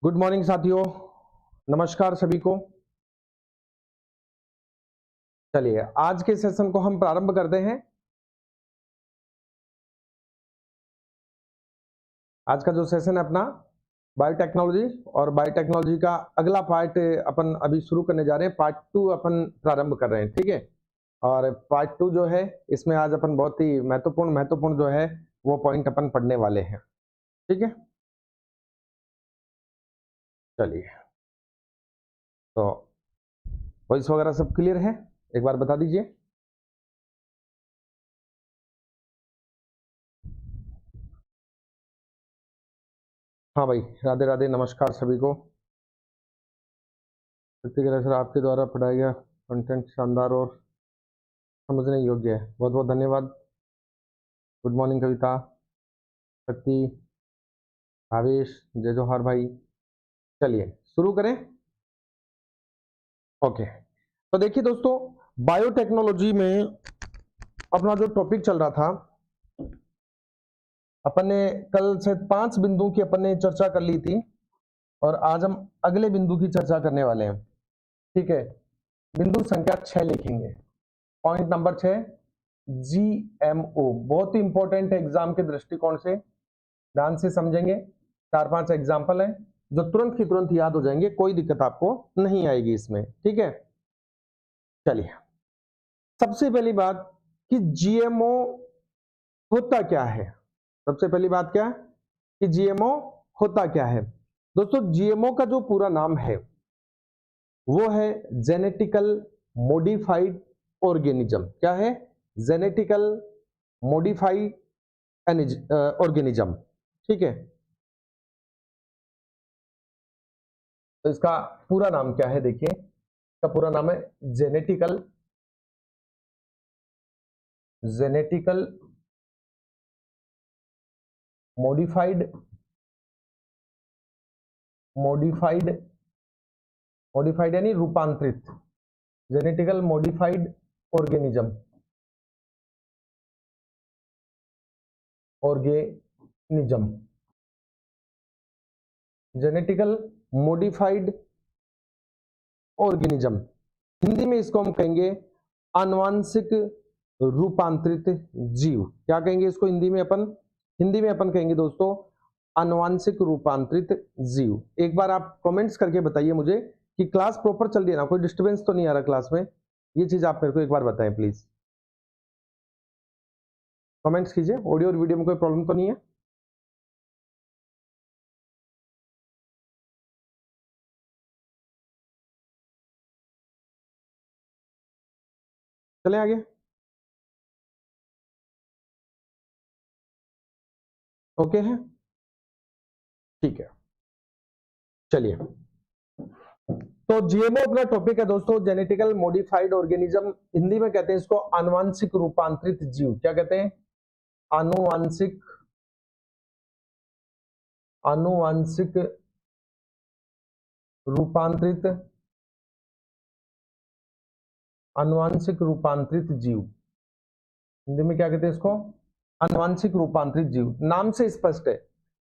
Good morning साथियों, नमस्कार सभी को। चलिए आज के सेशन को हम प्रारंभ करते हैं। आज का जो सेशन है अपना बायोटेक्नोलॉजी, और बायोटेक्नोलॉजी का अगला पार्ट अपन अभी शुरू करने जा रहे हैं। पार्ट 2 अपन प्रारंभ कर रहे हैं, ठीक है। और पार्ट 2 जो है इसमें आज अपन बहुत ही महत्वपूर्ण जो है वो पॉइंट अपन पढ़ने वाले हैं, ठीक है। चलिए, तो वॉइस वगैरह सब क्लियर है, एक बार बता दीजिए। हाँ भाई, राधे राधे, नमस्कार सभी को। सर आपके द्वारा पढ़ाया गया कंटेंट शानदार और समझने योग्य है, बहुत बहुत धन्यवाद। गुड मॉर्निंग कविता, शक्ति, आवेश, जय जोहार भाई। चलिए शुरू करें। ओके, तो देखिए दोस्तों, बायोटेक्नोलॉजी में अपना जो टॉपिक चल रहा था, अपन ने कल से 5 बिंदु की अपन ने चर्चा कर ली थी, और आज हम अगले बिंदु की चर्चा करने वाले हैं, ठीक है। बिंदु संख्या 6 लिखेंगे। Point number 6, GMO. बहुत ही इंपॉर्टेंट है एग्जाम के दृष्टिकोण से, ध्यान से समझेंगे। 4-5 एग्जाम्पल है जो तुरंत की तुरंत याद हो जाएंगे, कोई दिक्कत आपको नहीं आएगी इसमें, ठीक है। चलिए, सबसे पहली बात कि जीएमओ होता क्या है। सबसे पहली बात क्या कि जीएमओ होता क्या है। दोस्तों, जीएमओ का जो पूरा नाम है वो है जेनेटिकल मॉडिफाइड ऑर्गेनिज्म। क्या है? जेनेटिकल मॉडिफाइड ऑर्गेनिज्म, ठीक है। तो इसका पूरा नाम क्या है, देखिए, इसका पूरा नाम है जेनेटिकल मॉडिफाइड यानी रूपांतरित, genetical modified organism, genetical modified organism. Hindi में इसको हम कहेंगे आनुवांशिक रूपांतरित जीव। क्या कहेंगे इसको हिंदी में अपन? हिंदी में अपन कहेंगे दोस्तों आनुवांशिक रूपांतरित जीव। एक बार आप कमेंट्स करके बताइए मुझे कि क्लास प्रॉपर चल रही है ना, कोई डिस्टर्बेंस तो नहीं आ रहा क्लास में। ये चीज आप मेरे को एक बार बताएं प्लीज, कमेंट्स कीजिए। ऑडियो और वीडियो में कोई प्रॉब्लम तो नहीं है? चले आगे। ओके है, ठीक है। चलिए, तो जीएमओ अपना टॉपिक है दोस्तों, जेनेटिकल मॉडिफाइड ऑर्गेनिज्म। हिंदी में कहते हैं इसको आनुवांशिक रूपांतरित जीव। क्या कहते हैं? आनुवांशिक रूपांतरित जीव। हिंदी में क्या कहते हैं इसको? आनुवांशिक रूपांतरित जीव। नाम से स्पष्ट है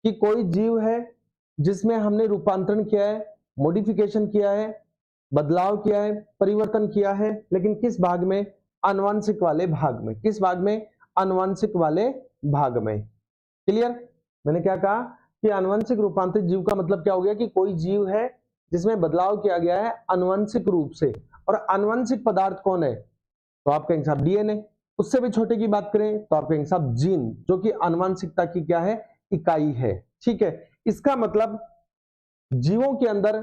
कि कोई जीव है जिसमें हमने रूपांतरण किया है, मॉडिफिकेशन किया है, बदलाव किया है, परिवर्तन किया है, लेकिन किस भाग में? आनुवांशिक वाले भाग में। किस भाग में? आनुवांशिक वाले भाग में। क्लियर? मैंने क्या कहा कि आनुवंशिक रूपांतरित जीव का मतलब क्या हो गया कि कोई जीव है जिसमें बदलाव किया गया है आनुवंशिक रूप से। और आनुवंशिक पदार्थ कौन है? तो आप कहेंगे साहब डीएनए। उससे भी छोटे की बात करें तो आप कहेंगे साहब जीन, जो कि आनुवंशिकता की क्या है? इकाई है, ठीक है। इसका मतलब जीवों के अंदर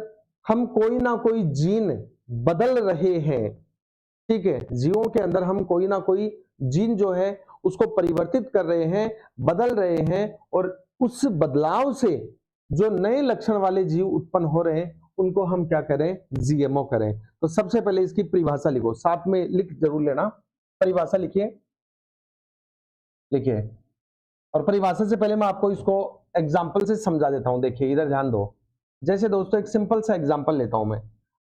हम कोई ना कोई जीन बदल रहे हैं, ठीक है। जीवों के अंदर हम कोई ना कोई जीन जो है उसको परिवर्तित कर रहे हैं, बदल रहे हैं, और उस बदलाव से जो नए लक्षण वाले जीव उत्पन्न हो रहे हैं उनको हम क्या करें? जीएमओ करें। तो सबसे पहले इसकी परिभाषा लिखो, साथ में लिख जरूर लेना। परिभाषा लिखिए, लिखिए। और परिभाषा से पहले मैं आपको इसको एग्जाम्पल से समझा देता हूं। देखिए इधर ध्यान दो। जैसे दोस्तों एक सिंपल सा एग्जाम्पल लेता हूं मैं।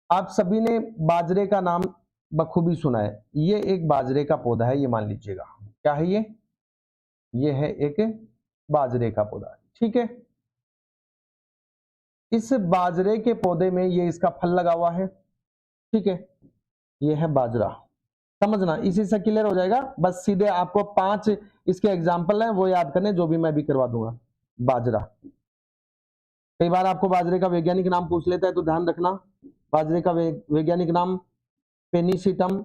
आप सभी ने बाजरे का नाम बखूबी सुना है। ये एक बाजरे का पौधा है, ये मान लीजिएगा। क्या है ये? ये है एक बाजरे का पौधा, ठीक है। इस बाजरे के पौधे में ये इसका फल लगा हुआ है, ठीक है, ये है बाजरा। समझना, इसी से क्लियर हो जाएगा। बस सीधे आपको 5 इसके एग्जाम्पल हैं वो याद करने, जो भी मैं भी करवा दूंगा। बाजरा, कई बार आपको बाजरे का वैज्ञानिक नाम पूछ लेता है तो ध्यान रखना, बाजरे का वैज्ञानिक नाम पेनिसिटम,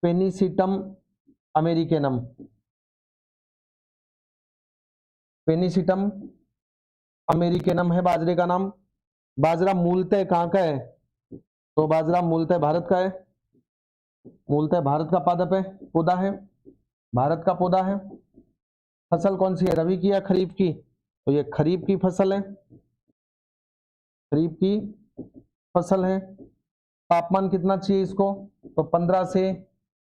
पेनिसिटम अमेरिकेनम, पेनिसिटम अमेरिकेनम है बाजरे का नाम। बाजरा मूलतः कहाँ का है? तो बाजरा मूलतः भारत का है, मूलतः भारत का पादप है, पौधा है, भारत का पौधा है। फसल कौन सी है, रबी की या खरीफ की? तो ये खरीफ की फसल है, खरीफ की फसल है। तापमान कितना चाहिए इसको? तो 15 से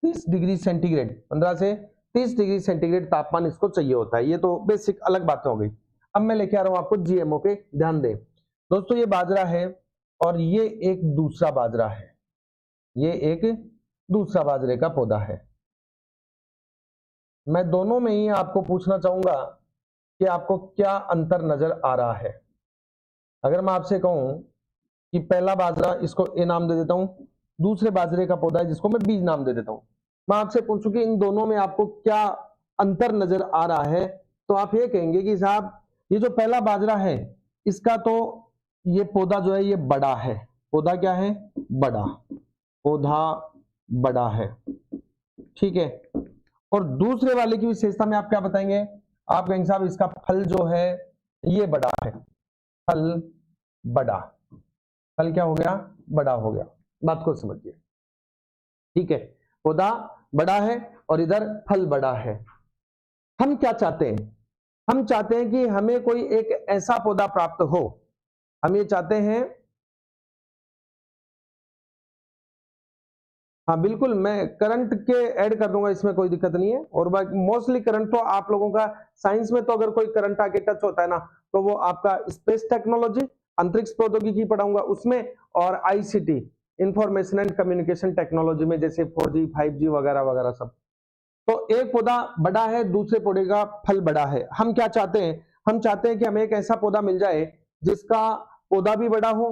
30 डिग्री सेंटीग्रेड, 15 से 30 डिग्री सेंटीग्रेड तापमान इसको चाहिए होता है। ये तो बेसिक अलग बातें हो गई। अब मैं लेके आ रहा हूं आपको जीएमओ पे, ध्यान दें दोस्तों। ये बाजरा है और ये एक दूसरा बाजरा है, ये एक दूसरा बाजरे का पौधा है। मैं दोनों में ही आपको पूछना चाहूंगा कि आपको क्या अंतर नजर आ रहा है। अगर मैं आपसे कहूं कि पहला बाजरा, इसको ए नाम दे देता हूं, दूसरे बाजरे का पौधा है जिसको मैं बीज नाम दे देता हूं, मैं आपसे पूछूं कि इन दोनों में आपको क्या अंतर नजर आ रहा है, तो आप ये कहेंगे कि साहब ये जो पहला बाजरा है इसका तो ये पौधा जो है ये बड़ा है, पौधा क्या है? बड़ा, पौधा बड़ा है, ठीक है। और दूसरे वाले की विशेषता में आप क्या बताएंगे? आप कहेंगे साहब इसका फल जो है ये बड़ा है, फल बड़ा, फल क्या हो गया? बड़ा हो गया। बात को समझिए, ठीक है, पौधा बड़ा है और इधर फल बड़ा है। हम क्या चाहते हैं? हम चाहते हैं कि हमें कोई एक ऐसा पौधा प्राप्त हो, हम ये चाहते हैं, हाँ बिल्कुल, मैं करंट के ऐड कर दूंगा, इसमें कोई दिक्कत नहीं है। और मोस्टली करंट तो आप लोगों का साइंस में तो अगर कोई करंट आके टच होता है ना, तो वो आपका स्पेस टेक्नोलॉजी, अंतरिक्ष प्रौद्योगिकी पढ़ाऊंगा उसमें, और ICT, information and communication technology में, जैसे 4G 5G वगैरह वगैरह सब। तो एक पौधा बड़ा है, दूसरे पौधे का फल बड़ा है। हम क्या चाहते हैं? हम चाहते हैं कि हमें एक ऐसा पौधा मिल जाए जिसका पौधा भी बड़ा हो,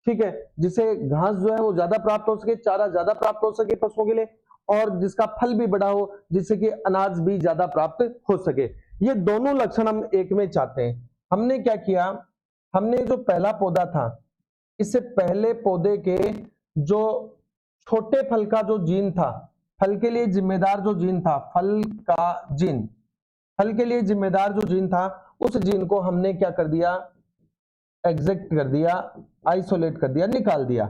ठीक है, जिसे घास जो है वो ज्यादा प्राप्त हो सके, चारा ज्यादा प्राप्त हो सके पशुओं के लिए, और जिसका फल भी बड़ा हो जिससे कि अनाज भी ज्यादा प्राप्त हो सके। ये दोनों लक्षण हम एक में चाहते हैं। हमने क्या किया, हमने जो पहला पौधा था, इससे पहले पौधे के जो छोटे फल का जो जीन था, फल के लिए जिम्मेदार जो जीन था, फल का जीन, फल के लिए जिम्मेदार जो जीन था, उस जीन को हमने क्या कर दिया? एग्जेक्ट कर दिया, आइसोलेट कर दिया, निकाल दिया।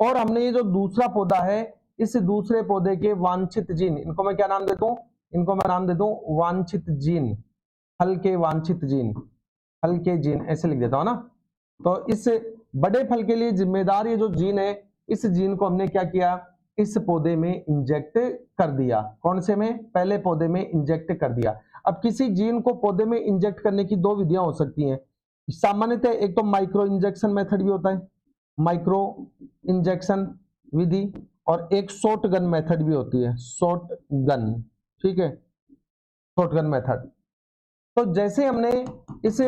और हमने ये जो दूसरा पौधा है, इस दूसरे पौधे के वांछित जीन, इनको मैं क्या नाम देता हूं? इनको मैं नाम देता हूं वांछित जीन, फल के वांछित जीन, फल के जीन ऐसे लिख देता हूं ना। तो इस बड़े फल के लिए जिम्मेदार ये जो जीन है, इस जीन को हमने क्या किया? इस पौधे में इंजेक्ट कर दिया। कौन से में? पहले पौधे में इंजेक्ट कर दिया। अब किसी जीन को पौधे में इंजेक्ट करने की दो विधियां हो सकती हैं सामान्यतः। एक तो माइक्रो इंजेक्शन मेथड भी होता है, माइक्रो इंजेक्शन विधि, और एक शॉर्ट गन मेथड भी होती है, शॉर्ट गन, ठीक है, शॉर्ट गन मेथड। तो जैसे हमने इस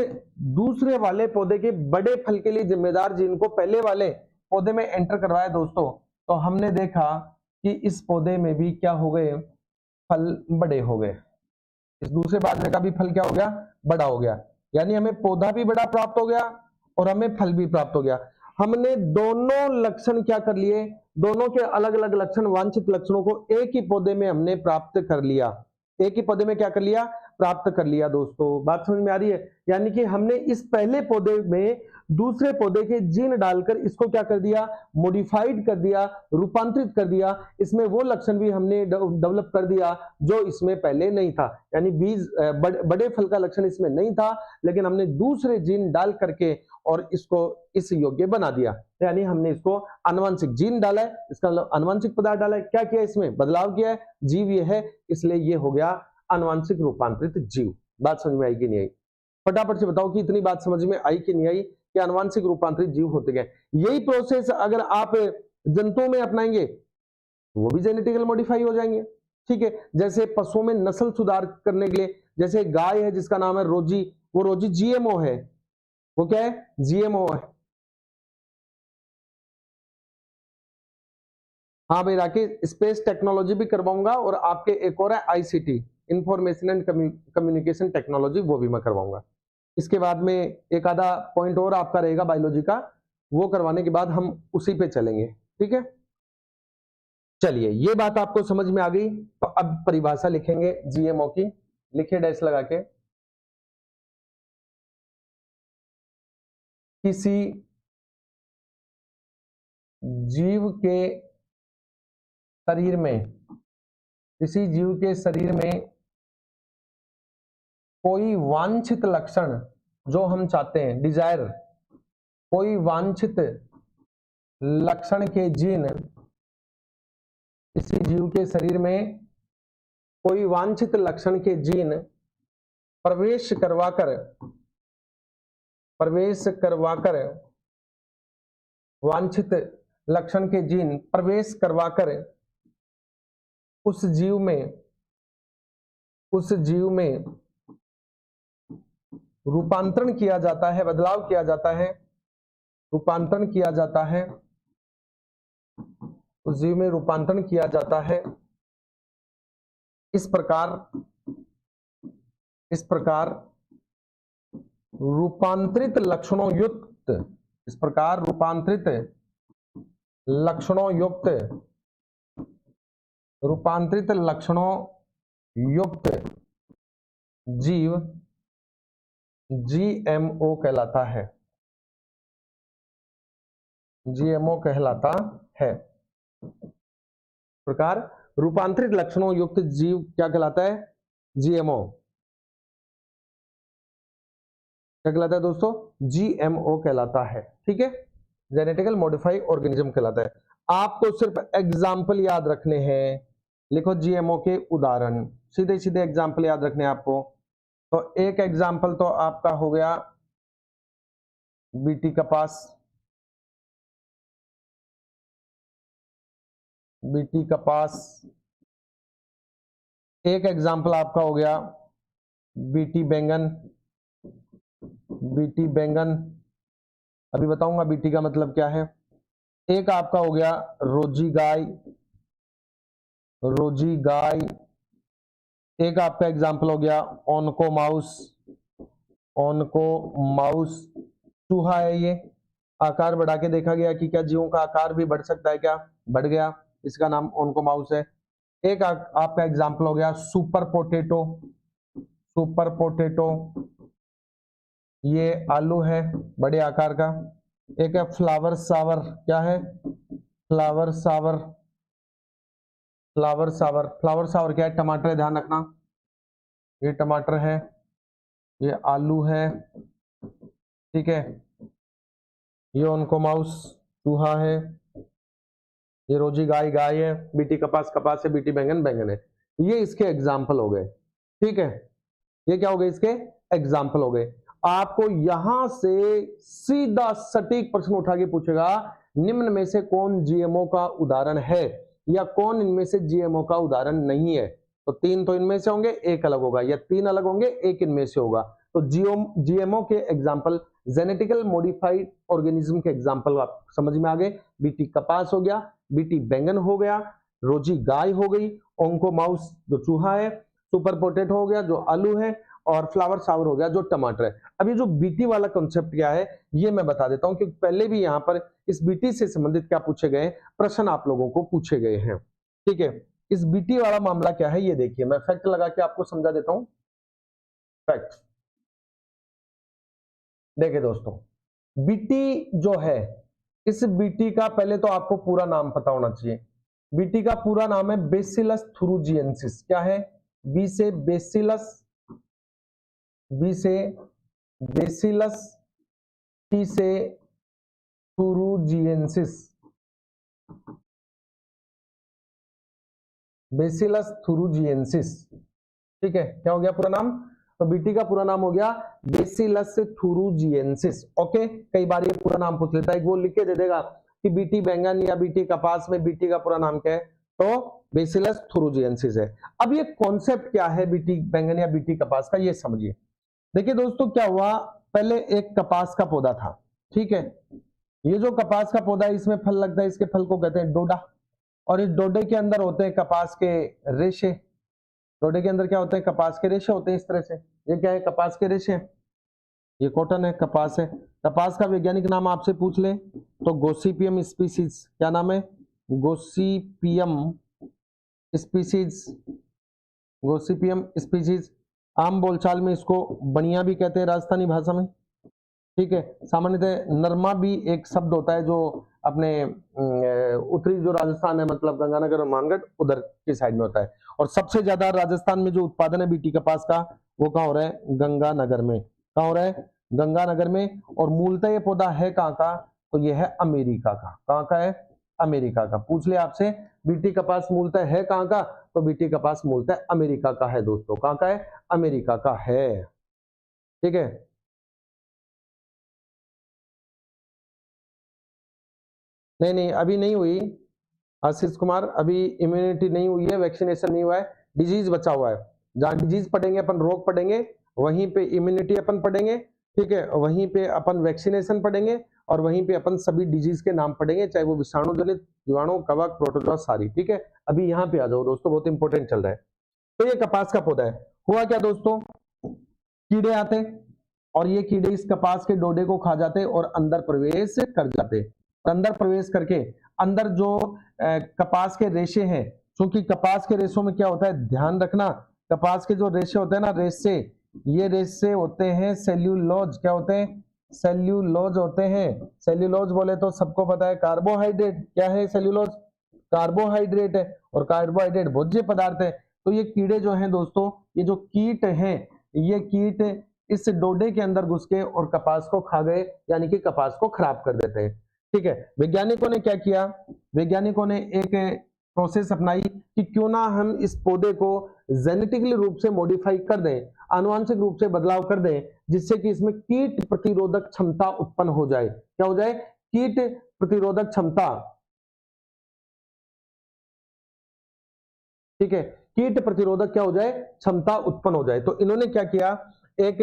दूसरे वाले पौधे के बड़े फल के लिए जिम्मेदार जीन को पहले वाले पौधे में एंटर करवाया दोस्तों, तो हमने देखा कि इस पौधे में भी क्या हो गए? फल बड़े हो गए। इस दूसरे बाजरे का भी फल क्या हो गया? बड़ा हो गया। यानी हमें पौधा भी बड़ा प्राप्त हो गया और हमें फल भी प्राप्त हो गया। हमने दोनों लक्षण क्या कर लिए? दोनों के अलग अलग लक्षण, वांछित लक्षणों को एक ही पौधे में हमने प्राप्त कर लिया। एक ही पौधे में क्या कर लिया? प्राप्त कर लिया। दोस्तों बात समझ में आ रही है? यानी कि हमने इस पहले पौधे में दूसरे पौधे के जीन डालकर इसको क्या कर दिया? मॉडिफाइड कर दिया, रूपांतरित कर दिया। इसमें वो लक्षण भी हमने डेवलप कर दिया जो इसमें पहले नहीं था। यानी बीज बड़े फल का लक्षण इसमें नहीं था, लेकिन हमने दूसरे जीन डाल करके और इसको इस योग्य बना दिया। यानी हमने इसको आनुवंशिक जीन डाला है, इसका आनुवंशिक पदार्थ डाला है। क्या किया? इसमें बदलाव किया है, जीव ये है, इसलिए ये हो गया आनुवंशिक रूपांतरित जीव। बात समझ में आई कि नहीं आई? फटाफट से बताओ कि इतनी बात समझ में आई कि नहीं आई कि आनुवंशिक रूपांतरित जीव होते गए। यही प्रोसेस अगर आप जंतुओं में अपनाएंगे वो भी जेनेटिकल मॉडिफाई हो जाएंगे, ठीक है। जैसे पशुओं में नस्ल सुधार करने के लिए, जैसे गाय है जिसका नाम है रोजी, वो रोजी जीएमओ है, वो क्या है, जीएमओ है। हाँ भाई राकेश, स्पेस टेक्नोलॉजी भी करवाऊंगा और आपके एक और है ICT, information and communication technology, वो भी मैं करवाऊंगा। इसके बाद में एक आधा पॉइंट और आपका रहेगा बायोलॉजी का, वो करवाने के बाद हम उसी पे चलेंगे, ठीक है। चलिए, ये बात आपको समझ में आ गई, तो अब परिभाषा लिखेंगे जीएमओ की, लिखिए डैश लगा के। किसी जीव के शरीर में, किसी जीव के शरीर में कोई वांछित लक्षण जो हम चाहते हैं, डिजायर, कोई वांछित लक्षण के जीन, किसी जीव के शरीर में कोई वांछित लक्षण के जीन प्रवेश करवाकर वांछित लक्षण के जीन प्रवेश करवाकर उस जीव में रूपांतरण किया जाता है, बदलाव किया जाता है, रूपांतरण किया जाता है, उस जीव में रूपांतरण किया जाता है। इस प्रकार रूपांतरित लक्षणों युक्त, इस प्रकार रूपांतरित लक्षणों युक्त जीव जीएमओ कहलाता है, जीएमओ कहलाता है। प्रकार रूपांतरित लक्षणों युक्त जीव क्या कहलाता है, जीएमओ। क्या कहलाता है दोस्तों, जीएमओ कहलाता है, ठीक है, जेनेटिकल मॉडिफाइड ऑर्गेनिज्म कहलाता है। आपको सिर्फ एग्जाम्पल याद रखने हैं, लिखो जीएमओ के उदाहरण, सीधे सीधे एग्जाम्पल याद रखने हैं आपको। तो एक एग्जाम्पल तो आपका हो गया बीटी कपास, बीटी कपास। एक एग्जाम्पल आपका हो गया बीटी बैंगन, बीटी बैंगन, अभी बताऊंगा बीटी का मतलब क्या है। एक आपका हो गया रोजी गाय, रोजी गाय। एक आपका एग्जाम्पल हो गया ओनको माउस, ओनको माउस, चूहा है ये। आकार बढ़ा के देखा गया कि क्या जीवों का आकार भी बढ़ सकता है, क्या बढ़ गया, इसका नाम ओनको माउस है। एक आपका एग्जाम्पल हो गया सुपर पोटैटो, सुपर पोटैटो, ये आलू है बड़े आकार का। एक है फ्लावर सावर, क्या है, फ्लावर सावर, फ्लावर सावर, फ्लावर सावर क्या है, टमाटर है, ध्यान रखना, ये टमाटर है, ये आलू है, ठीक है। ये उनको माउस चूहा है, ये रोजी गाय गाय है, बीटी कपास कपास है, बीटी बैंगन बैंगन है। ये इसके एग्जाम्पल हो गए, ठीक है, ये क्या हो गए, इसके एग्जाम्पल हो गए। आपको यहां से सीधा सटीक प्रश्न उठा के पूछेगा निम्न में से कौन जीएमओ का उदाहरण है, या कौन इनमें से जीएमओ का उदाहरण नहीं है। तो तीन तो इनमें से होंगे, एक अलग होगा, या तीन अलग होंगे, एक इनमें से होगा। तो जीएमओ के एग्जाम्पल, जेनेटिकल मॉडिफाइड ऑर्गेनिज्म के एग्जाम्पल आप समझ में आ गए। बीटी कपास हो गया, बीटी बैंगन हो गया, रोजी गाय हो गई, ओंको माउस जो चूहा है, सुपर पोटैटो हो गया जो आलू है, और फ्लावर सावर हो गया जो टमाटर है। अब ये जो बीटी वाला कॉन्सेप्ट क्या है ये मैं बता देता हूं, क्योंकि पहले भी यहां पर इस बीटी से संबंधित क्या पूछे गए प्रश्न आप लोगों को पूछे गए हैं, ठीक है। इस बीटी वाला मामला क्या है ये देखिए, मैं फैक्ट लगा के आपको समझा देता हूं। फैक्ट देखिए दोस्तों, बीटी जो है, इस बीटी का पहले तो आपको पूरा नाम पता होना चाहिए। बीटी का पूरा नाम है बेसिलस थुरुजिएंसिस, क्या है, बी से बेसिलस, बी से बेसिलस, टी से थुरुजिएंसिस, बेसिलस थुरुजिएंसिस, ठीक है। क्या हो गया पूरा नाम, तो बीटी का पूरा नाम हो गया बेसिलस थुरुजिएंसिस, ओके। कई बार ये पूरा नाम पूछ लेता है, वो लिख के दे देगा कि बीटी बैंगन या बीटी कपास में बीटी का पूरा नाम क्या है, तो बेसिलस थुरुजिएंसिस है। अब ये कॉन्सेप्ट क्या है बीटी बैंगन या बीटी कपास का, ये समझिए। देखिए दोस्तों क्या हुआ, पहले एक कपास का पौधा था, ठीक है। ये जो कपास का पौधा है इसमें फल लगता है, इसके फल को कहते हैं डोडा, और इस डोडे के अंदर होते हैं कपास के रेशे। डोडे के अंदर क्या होते हैं? कपास के रेशे होते हैं इस तरह से। ये क्या है? कपास के रेशे। ये कॉटन है, कपास है। कपास का वैज्ञानिक नाम आपसे पूछ ले तो गोसिपियम स्पीसीज। क्या नाम है? Gossypium species. Gossypium species. आम बोलचाल में इसको बनिया भी कहते हैं राजस्थानी भाषा में, ठीक है। सामान्यतः नरमा भी एक शब्द होता है जो अपने उत्तरी जो राजस्थान है, मतलब गंगानगर और मानगढ़ उधर की साइड में होता है। और सबसे ज्यादा राजस्थान में जो उत्पादन है बीटी कपास का वो कहाँ हो रहा है? गंगानगर में। कहाँ हो रहा है? गंगानगर में। और मूलतः ये पौधा है कहाँ का? तो ये है अमेरिका का। कहाँ का है? अमेरिका का। पूछ ले आपसे बीटी कपास मूलतः है कहाँ का? तो बीटी कपास मूलतः अमेरिका का है दोस्तों। कहाँ का है? अमेरिका का है, ठीक है। नहीं नहीं, अभी नहीं हुई आशीष कुमार, अभी इम्यूनिटी नहीं हुई है, वैक्सीनेशन नहीं हुआ है, डिजीज बचा हुआ है। जहां डिजीज पढ़ेंगे अपन, रोग पढ़ेंगे, वहीं पे इम्यूनिटी अपन पढ़ेंगे, ठीक है। वहीं पे अपन वैक्सीनेशन पढ़ेंगे और वहीं पे अपन सभी डिजीज के नाम पढ़ेंगे, चाहे वो विषाणु जनित, जीवाणु, कवक, प्रोटोजोआ, सारी, ठीक है। अभी यहाँ पे आ जाओ दोस्तों, बहुत इंपॉर्टेंट चल रहा है। तो ये कपास का पौधा है। हुआ क्या दोस्तों? कीड़े आते और ये कीड़े इस कपास के डोडे को खा जाते और अंदर प्रवेश कर जाते। अंदर प्रवेश करके अंदर जो कपास के रेशे हैं, क्योंकि कपास के रेशों में क्या होता है, ध्यान रखना, कपास के जो रेशे होते हैं ना, रेशे, ये रेशे होते हैं सेल्यूलोज। क्या होते हैं? सेल्यूलोज होते हैं। सेल्यूलोज बोले तो सबको पता है कार्बोहाइड्रेट। क्या है सेल्यूलोज? कार्बोहाइड्रेट है, और कार्बोहाइड्रेट भोज्य पदार्थ है। तो ये कीड़े जो हैं दोस्तों, ये जो कीट हैं, ये कीट इस डोडे के अंदर घुस के और कपास को खा गए, यानी कि कपास को खराब कर देते हैं, ठीक है। वैज्ञानिकों ने क्या किया? वैज्ञानिकों ने एक प्रोसेस अपनाई कि क्यों ना हम इस पौधे को जेनेटिकली रूप से मॉडिफाई कर दें, आनुवंशिक रूप से बदलाव कर दें, जिससे कि इसमें कीट प्रतिरोधक क्षमता उत्पन्न हो जाए। क्या हो जाए? कीट प्रतिरोधक क्षमता, ठीक है। कीट प्रतिरोधक क्या हो जाए? क्षमता उत्पन्न हो जाए। तो इन्होंने क्या किया? एक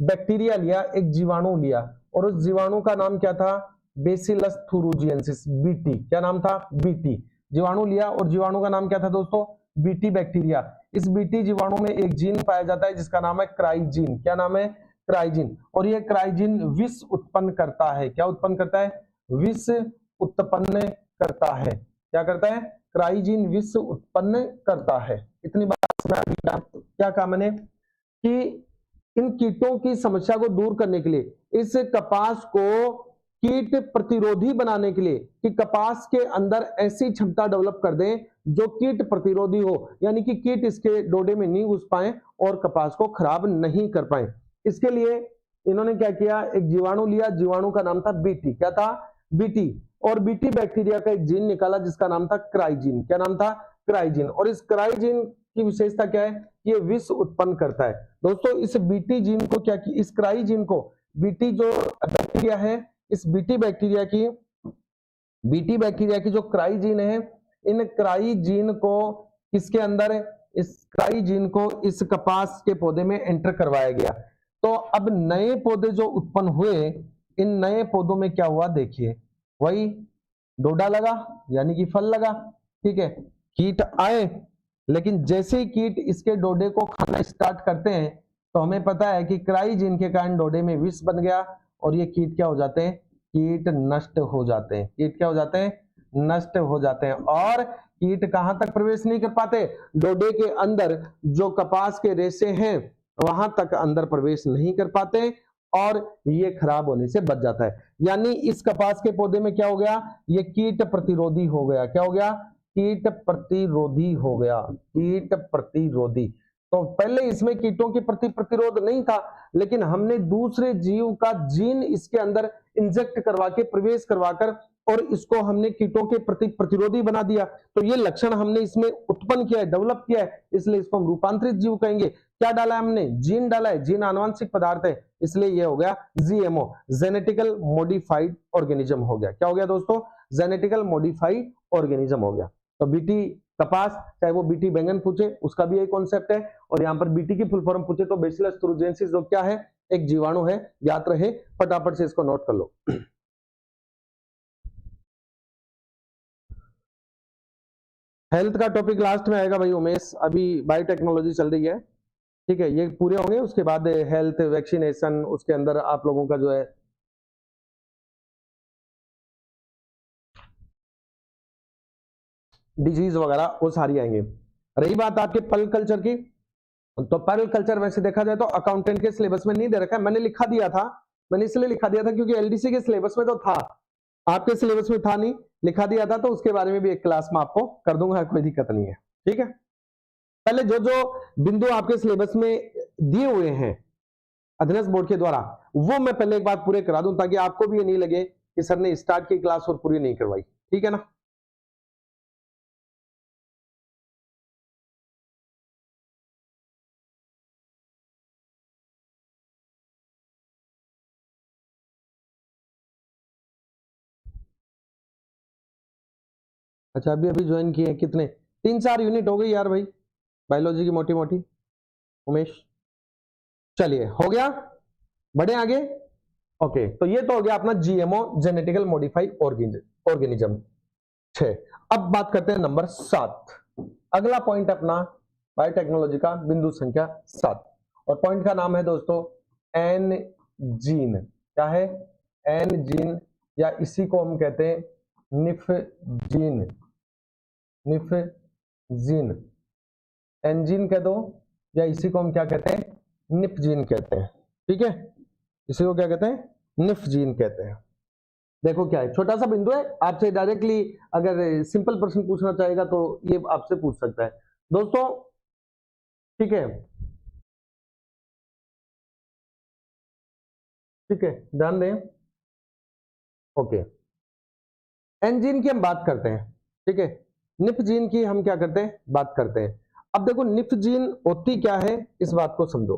बैक्टीरिया लिया, एक जीवाणु लिया, और उस जीवाणु का नाम क्या था? Bacillus thuringiensis, BT. क्या नाम था? बीटी। जीवाणु लिया और जीवाणु का नाम क्या था दोस्तों? BT bacteria. इस बीटी जीवाणु में एक जीन पाया जाता है जिसका नाम है क्राइजीन। क्या नाम है? क्राइजीन। और यह क्राइजीन विष उत्पन्न करता है। क्या उत्पन्न करता है? विष उत्पन्न करता है। क्या करता है? क्राइजीन विष उत्पन्न करता है। इतनी बात समझ आ गई? क्या कहा मैंने कि इन कीटों की समस्या को दूर करने के लिए, इस कपास को कीट प्रतिरोधी बनाने के लिए, कि कपास के अंदर ऐसी क्षमता डेवलप कर दें जो कीट प्रतिरोधी हो, यानी कि कीट इसके डोडे में नहीं घुस पाए और कपास को खराब नहीं कर पाए। इसके लिए इन्होंने क्या किया? एक जीवाणु लिया, जीवाणु का नाम था बीटी। क्या था? बीटी। और बीटी बैक्टीरिया का एक जीन निकाला जिसका नाम था क्राइजीन। क्या नाम था? क्राइजीन। और इस क्राइजीन की विशेषता क्या है? ये विष उत्पन्न करता है। दोस्तों इस बीटी जीन को क्या की, इस क्राइजीन को, बीटी जो बैक्टीरिया है, इस बीटी बैक्टीरिया की जो क्राइजीन है, इन क्राइजीन को किसके अंदर है? इस क्राइजीन को इस कपास के पौधे में एंटर करवाया गया। तो अब नए पौधे जो उत्पन्न हुए, इन नए पौधों में क्या हुआ देखिए, वही डोडा लगा यानी कि फल लगा, ठीक है। कीट आए, लेकिन जैसे ही कीट इसके डोडे को खाना स्टार्ट करते हैं तो हमें पता है कि क्राइजीन के कारण डोडे में विष बन गया और ये कीट क्या हो जाते हैं? कीट नष्ट हो जाते हैं। कीट क्या हो जाते हैं? नष्ट हो जाते हैं। और कीट कहां तक प्रवेश नहीं कर पाते? डोडे के अंदर जो कपास के रेशे हैं वहां तक अंदर प्रवेश नहीं कर पाते और ये खराब होने से बच जाता है। यानी इस कपास के पौधे में क्या हो गया? ये कीट प्रतिरोधी हो गया। क्या हो गया? कीट प्रतिरोधी हो गया। कीट प्रतिरोधी। तो पहले इसमें कीटों के प्रति प्रतिरोध नहीं था, लेकिन हमने दूसरे जीव का जीन इसके अंदर इंजेक्ट करवा के, प्रवेश करवाकर, और इसको हमने कीटों के प्रति प्रतिरोधी बना दिया। तो ये लक्षण हमने इसमें उत्पन्न किया है, डेवलप किया है, इसलिए इसको हम रूपांतरित जीव कहेंगे। क्या डाला है हमने? जीन डाला है। जीन आनुवंशिक पदार्थ है, इसलिए ये हो गया जीएमओ, जेनेटिकल मॉडिफाइड ऑर्गेनिज्म हो गया। क्या हो गया दोस्तों? जेनेटिकल मॉडिफाइड ऑर्गेनिज्म हो गया। तो बीटी कपास, चाहे वो बीटी बैंगन पूछे उसका भी यही कॉन्सेप्ट है, और यहाँ पर बीटी की फुल फॉर्म पूछे तो बैसिलस thuringiensis जो क्या है, एक जीवाणु है, याद रहे, फटाफट से इसको नोट कर लो। हेल्थ का टॉपिक लास्ट में आएगा भाई उमेश, अभी बायोटेक्नोलॉजी चल रही है, ठीक है, ये पूरे होंगे उसके बाद हेल्थ, वैक्सीनेशन, उसके अंदर आप लोगों का जो है डिजीज वगैरह वो सारी आएंगे। रही बात आपके पर्ल कल्चर की, तो पर्ल कल्चर वैसे देखा जाए तो अकाउंटेंट के सिलेबस में नहीं दे रखा है, मैंने लिखा दिया था, मैंने इसलिए लिखा दिया था क्योंकि एलडीसी के सिलेबस में तो था, आपके सिलेबस में था नहीं, लिखा दिया था, तो उसके बारे में भी एक क्लास में आपको कर दूंगा, कोई दिक्कत नहीं है, ठीक है। पहले जो जो बिंदु आपके सिलेबस में दिए हुए हैं अध्ययन बोर्ड के द्वारा, वो मैं पहले एक बार पूरे करा दूं, ताकि आपको भी ये नहीं लगे कि सर ने स्टार्ट की क्लास और पूरी नहीं करवाई, ठीक है ना। अच्छा, अभी अभी ज्वाइन किए कितने, 3-4 यूनिट हो गई यार भाई बायोलॉजी की मोटी मोटी, उमेश। चलिए हो गया, बढ़े आगे। ओके, तो ये तो हो गया अपना जीएमओ, जेनेटिकल मॉडिफाइड ऑर्गेनिज्म 6। अब बात करते हैं नंबर 7, अगला पॉइंट अपना बायोटेक्नोलॉजी का बिंदु संख्या 7, और पॉइंट का नाम है दोस्तों एन जीन। क्या है, एन जीन, या इसी को हम कहते हैं nif gene, nif gene, engine कह दो, या इसी को हम क्या कहते हैं, निफ जीन कहते हैं, ठीक है, इसी को क्या कहते हैं, निफ जीन कहते हैं। देखो क्या है, छोटा सा बिंदु है, आपसे डायरेक्टली अगर सिंपल प्रश्न पूछना चाहेगा तो ये आपसे पूछ सकता है दोस्तों, ठीक है, ठीक है, ध्यान दें। ओके, एंजीन की हम बात करते हैं, ठीक है, निफ जीन की हम क्या करते हैं, बात करते हैं। अब देखो निफ जीन होती क्या है, इस बात को समझो।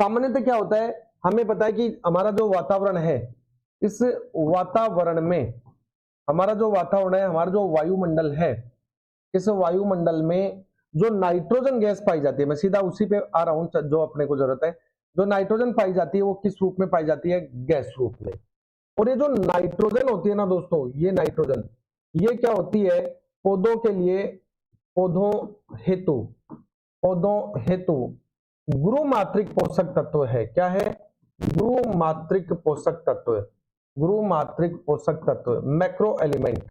सामान्यतः क्या होता है, हमें पता है कि हमारा जो वातावरण है, इस वातावरण में, हमारा जो वातावरण है, हमारा जो वायुमंडल है, इस वायुमंडल में जो नाइट्रोजन गैस पाई जाती है, मैं सीधा उसी पे आ रहा हूं जो अपने को जरूरत है, जो नाइट्रोजन पाई जाती है वो किस रूप में पाई जाती है, गैस रूप में। और ये जो नाइट्रोजन होती है ना दोस्तों, ये नाइट्रोजन, ये क्या होती है, पौधों के लिए, पौधों हेतु, पौधों हेतु गुरुमात्रिक पोषक तत्व है। क्या है, गुरुमात्रिक पोषक तत्व, गुरुमात्रिक पोषक तत्व, मैक्रो एलिमेंट,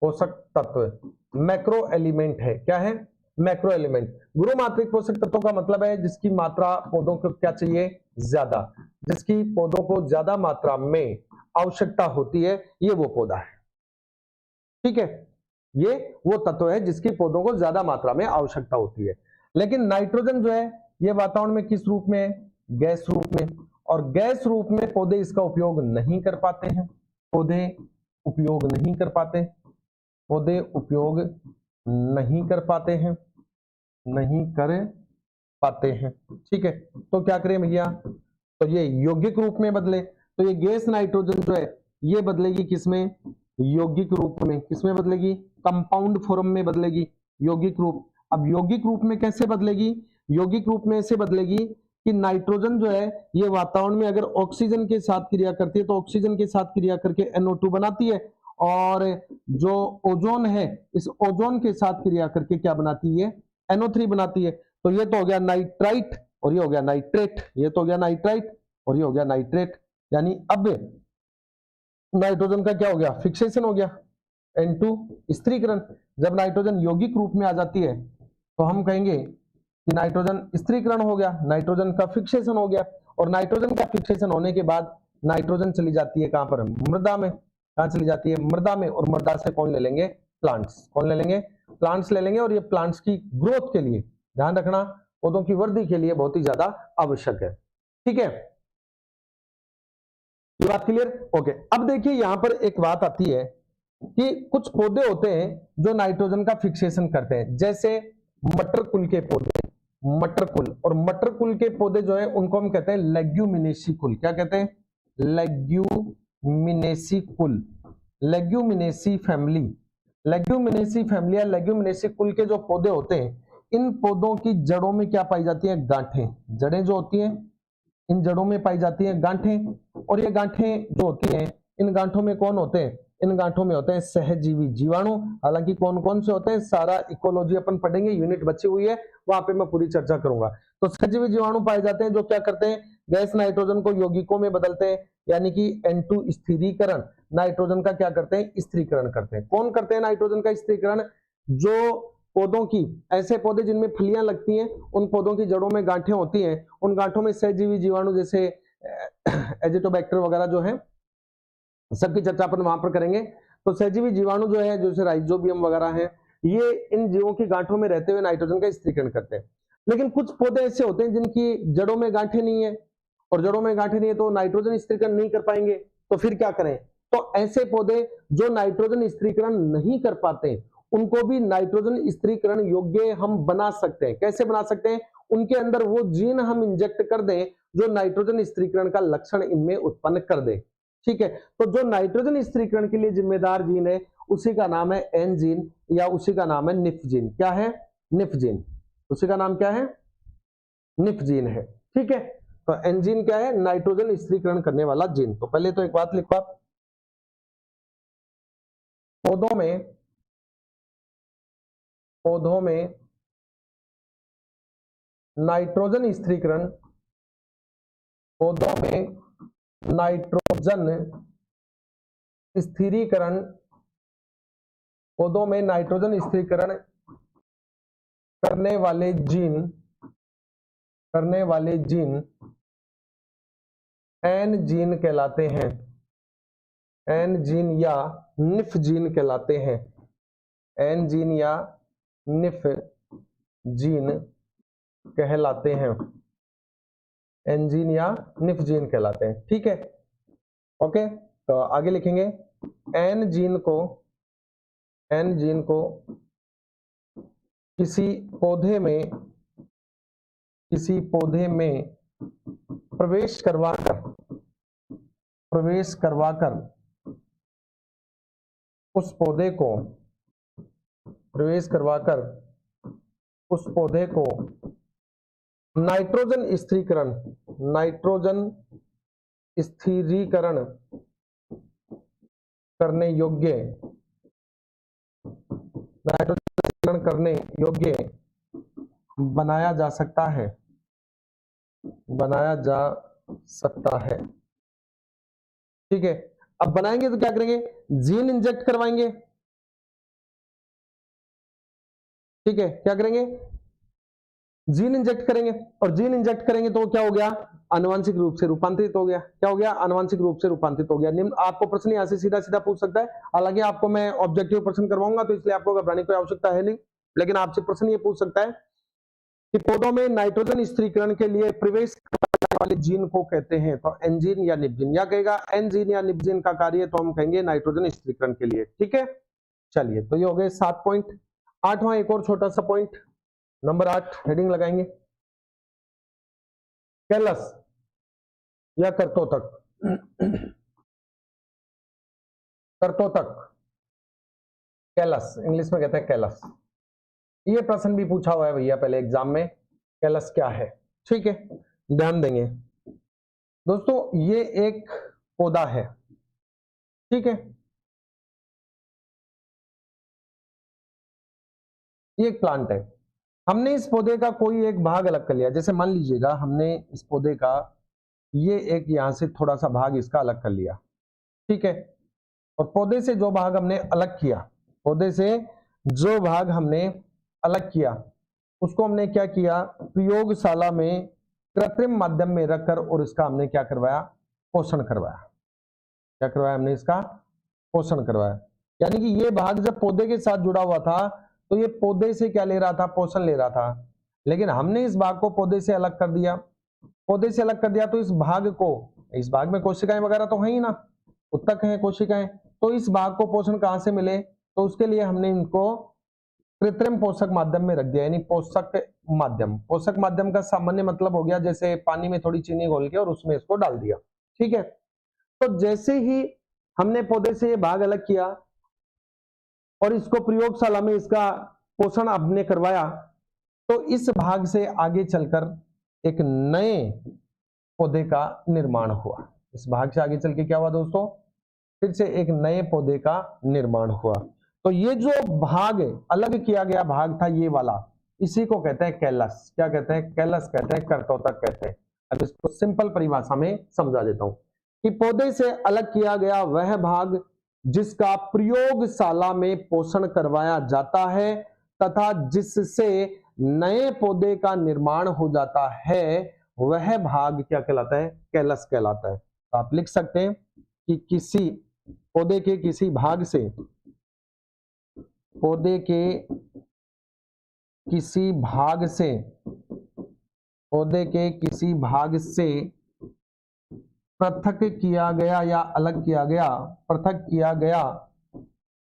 पोषक तत्व मैक्रो एलिमेंट है। क्या है, मैक्रो एलिमेंट। गुरुमात्रिक पोषक तत्वों का मतलब है जिसकी मात्रा पौधों को क्या चाहिए, ज्यादा, जिसकी पौधों को ज्यादा मात्रा में आवश्यकता होती है, ये वो पौधा है, ठीक है, ये वो तत्व है जिसकी पौधों को ज्यादा मात्रा में आवश्यकता होती है। लेकिन नाइट्रोजन जो है ये वातावरण में किस रूप में, गैस रूप में, और गैस रूप में पौधे इसका उपयोग नहीं कर पाते हैं, पौधे उपयोग नहीं कर पाते, पौधे उपयोग नहीं कर पाते हैं, नहीं कर पाते हैं, ठीक है। तो क्या करें भैया, तो ये यौगिक रूप में बदले, तो ये गैस नाइट्रोजन जो है ये बदलेगी किसमें, यौगिक रूप में, किसमें बदलेगी, कंपाउंड फॉर्म में बदलेगी, यौगिक रूप। अब यौगिक रूप में कैसे बदलेगी, यौगिक रूप में ऐसे बदलेगी कि नाइट्रोजन जो है ये वातावरण में अगर ऑक्सीजन के साथ क्रिया करती है तो ऑक्सीजन के साथ क्रिया करके NO2 बनाती है, और जो ओजोन है इस ओजोन के साथ क्रिया करके क्या बनाती है, NO3 बनाती है। तो ये तो हो गया नाइट्राइट, और ये हो गया नाइट्रेट, ये तो हो गया नाइट्राइट, और ये हो गया नाइट्रेट। यानी अब नाइट्रोजन का क्या हो गया, फिक्सेशन हो गया, N2 स्त्रीकरण। जब नाइट्रोजन यौगिक रूप में आ जाती है तो हम कहेंगे कि नाइट्रोजन स्त्रीकरण हो गया, नाइट्रोजन का फिक्सेशन हो गया, और नाइट्रोजन का फिक्सेशन होने के बाद नाइट्रोजन चली जाती है कहां पर, मृदा में। कहां चली जाती है, मृदा में, और मृदा से कौन ले लेंगे, प्लांट्स, कौन ले लेंगे, प्लांट्स ले लेंगे। और ये प्लांट्स की ग्रोथ के लिए, ध्यान रखना, पौधों की वृद्धि के लिए बहुत ही ज्यादा आवश्यक है, ठीक है, ये बात क्लियर। ओके, अब देखिए यहां पर एक बात आती है कि कुछ पौधे होते हैं जो नाइट्रोजन का फिक्सेशन करते हैं, जैसे मटर कुल के पौधे, मटर कुल, और मटर कुल के पौधे जो है उनको हम कहते हैं लेग्यूमिनेसी कुल। क्या कहते हैं, लेग्यूमिनेसी कुल, लेग्यूमिनेसी फैमिली, लेग्यूमिनेसी फैमिली या लेग्यूमिनेसी कुल के जो पौधे होते हैं, इन पौधों की जड़ों में क्या पाई जाती है? गांठें। जड़ें जो होती हैं, इन जड़ों में पाई जाती हैं गांठें। और ये गांठें जो होती हैं, इन गांठों में कौन होते हैं? इन गांठों में होते हैं सहजीवी जीवाणु। हालांकि कौन कौन से होते हैं, सारा इकोलॉजी अपन पढ़ेंगे, यूनिट बची हुई है, वहां पे मैं पूरी चर्चा करूंगा। तो सहजीवी जीवाणु पाए जाते हैं जो क्या करते हैं? गैस नाइट्रोजन को यौगिकों में बदलते हैं, यानी कि N2 स्थिरीकरण, नाइट्रोजन का क्या करते हैं? स्थिरीकरण करते हैं। कौन करते हैं नाइट्रोजन का स्थिरीकरण? जो पौधों की, ऐसे पौधे जिनमें फलियां लगती हैं, उन पौधों की जड़ों में गांठें होती हैं, उन गांठों में सहजीवी जीवाणु जैसे एजिटोबैक्टर वगैरह जो है, सबकी चर्चा अपन वहां पर करेंगे। तो सहजीवी जीवाणु जो है, जैसे राइजोबियम वगैरह है, ये इन जीवों की गांठों में रहते हुए नाइट्रोजन का स्थिरीकरण करते हैं। लेकिन कुछ पौधे ऐसे होते हैं जिनकी जड़ों में गांठें नहीं है, और जड़ों में गांठें नहीं है तो नाइट्रोजन स्थिरीकरण नहीं कर पाएंगे, तो फिर क्या करें? तो ऐसे पौधे जो नाइट्रोजन स्थिरीकरण नहीं कर पाते, उनको भी नाइट्रोजन स्थिरीकरण योग्य हम बना सकते हैं। कैसे बना सकते हैं? उनके अंदर वो जीन हम इंजेक्ट कर दें जो नाइट्रोजन स्थिरीकरण का लक्षण इनमें उत्पन्न कर दे। ठीक है, तो जो नाइट्रोजन स्थिरीकरण के लिए जिम्मेदार जीन है, उसी का नाम है एन जीन, या उसी का नाम है निफ जीन। क्या है? Nif gene. उसी का नाम क्या है? निफ जीन है। ठीक है, तो एन जीन क्या है? नाइट्रोजन स्थिरीकरण करने वाला जीन। तो पहले तो एक बात लिखो आप, पौधों में नाइट्रोजन स्थिरीकरण, पौधों में नाइट्रोजन स्थिरीकरण, पौधों में नाइट्रोजन स्थिरीकरण करने वाले जीन एन जीन कहलाते हैं। एन जीन या निफ जीन कहलाते हैं। एन जीन या निफ जीन कहलाते हैं। एन जीन या निफ जीन कहलाते हैं। ठीक है, ओके। तो आगे लिखेंगे, एन जीन को किसी पौधे में प्रवेश करवाकर उस पौधे को नाइट्रोजन स्थिरीकरण करने योग्य बनाया जा सकता है। ठीक है, अब बनाएंगे तो क्या करेंगे? जीन इंजेक्ट करवाएंगे। ठीक है, क्या करेंगे? जीन इंजेक्ट करेंगे, और जीन इंजेक्ट करेंगे तो क्या हो गया? आनुवंशिक रूप से रूपांतरित हो गया। क्या हो गया? आनुवंशिक रूप से रूपांतरित हो गया। निम्न आपको प्रश्न यहां से सीधा सीधा पूछ सकता है। हालांकि आपको मैं ऑब्जेक्टिव प्रश्न करवाऊंगा, तो इसलिए आपको घबराने की आवश्यकता है नहीं, लेकिन आपसे प्रश्न ये पूछ सकता है कि पौधों में नाइट्रोजन स्थिरीकरण के लिए प्रवेश करने वाले जीन को कहते हैं तो एंजीन या निपजीन, या कहेगा एंजीन या निपजीन का कार्य तो हम कहेंगे नाइट्रोजन स्थिरीकरण के लिए। ठीक है, चलिए, तो ये हो गए 7 पॉइंट। 8वां एक और छोटा सा पॉइंट, नंबर 8 हेडिंग लगाएंगे, कैलस या कर्तोतक। कर्तोतक, कैलस, इंग्लिश में कहते हैं कैलस। ये प्रश्न भी पूछा हुआ है भैया पहले एग्जाम में, कैलस क्या है। ठीक है, ध्यान देंगे दोस्तों, ये एक पौधा है। ठीक है, ये एक प्लांट है। हमने इस पौधे का कोई एक भाग अलग कर लिया, जैसे मान लीजिएगा हमने इस पौधे का ये एक यहां से थोड़ा सा भाग इसका अलग कर लिया। ठीक है, और पौधे से जो भाग हमने अलग किया, उसको हमने क्या किया? प्रयोगशाला में कृत्रिम माध्यम में रखकर और इसका हमने क्या करवाया? पोषण करवाया। क्या करवाया हमने? इसका पोषण करवाया। यानी कि ये भाग जब पौधे के साथ जुड़ा हुआ था तो ये पौधे से क्या ले रहा था? पोषण ले रहा था। लेकिन हमने इस भाग को पौधे से अलग कर दिया। तो इस भाग में कोशिकाएं वगैरह तो है ही ना, उत्तक है, कोशिकाएं, तो इस भाग को पोषण कहां से मिले? तो उसके लिए हमने इनको कृत्रिम पोषक माध्यम में रख दिया, यानी पोषक माध्यम का सामान्य मतलब हो गया जैसे पानी में थोड़ी चीनी घोल के और उसमें इसको डाल दिया। ठीक है, तो जैसे ही हमने पौधे से ये भाग अलग किया, और इसको प्रयोगशाला में इसका पोषण आपने करवाया, तो इस भाग से आगे चलकर एक नए पौधे का निर्माण हुआ। इस भाग से आगे चल के क्या हुआ दोस्तों, फिर से एक नए पौधे का निर्माण हुआ। तो ये जो भाग अलग किया गया भाग था ये वाला, इसी को कहते हैं कैलस। क्या कहते हैं, कैलस कहते हैं, कर्तोतक कहते हैं। अब इसको सिंपल परिभाषा में समझा देता हूं कि पौधे से अलग किया गया वह भाग जिसका प्रयोगशाला में पोषण करवाया जाता है तथा जिससे नए पौधे का निर्माण हो जाता है, वह भाग क्या कहलाता है, कैलस कहलाता है। तो आप लिख सकते हैं कि किसी पौधे के किसी भाग से, पौधे के किसी भाग से, पौधे के किसी भाग से पृथक किया गया या अलग किया गया, पृथक किया गया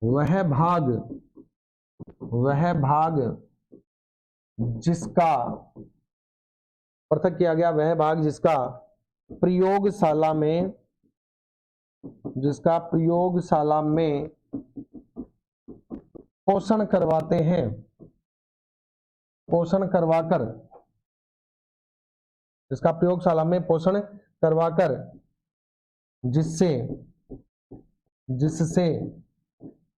वह भाग जिसका, पृथक किया गया वह भाग जिसका प्रयोगशाला में, जिसका प्रयोगशाला में पोषण करवाते हैं, पोषण करवाकर, इसका प्रयोगशाला में पोषण करवाकर जिससे, जिससे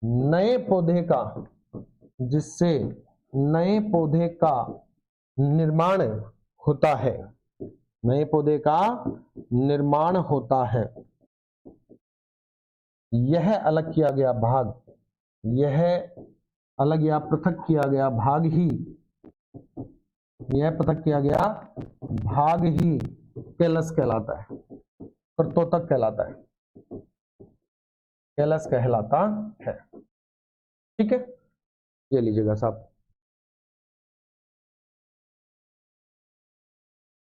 नए पौधे का, जिससे नए पौधे का निर्माण होता है, नए पौधे का निर्माण होता है, यह अलग किया गया भाग, यह अलग या पृथक किया गया भाग ही, यह पृथक किया गया भाग ही कैलस कहलाता है, कर्तोतक कहलाता है, कैलस कहलाता है। ठीक है, ये लीजिएगा साहब।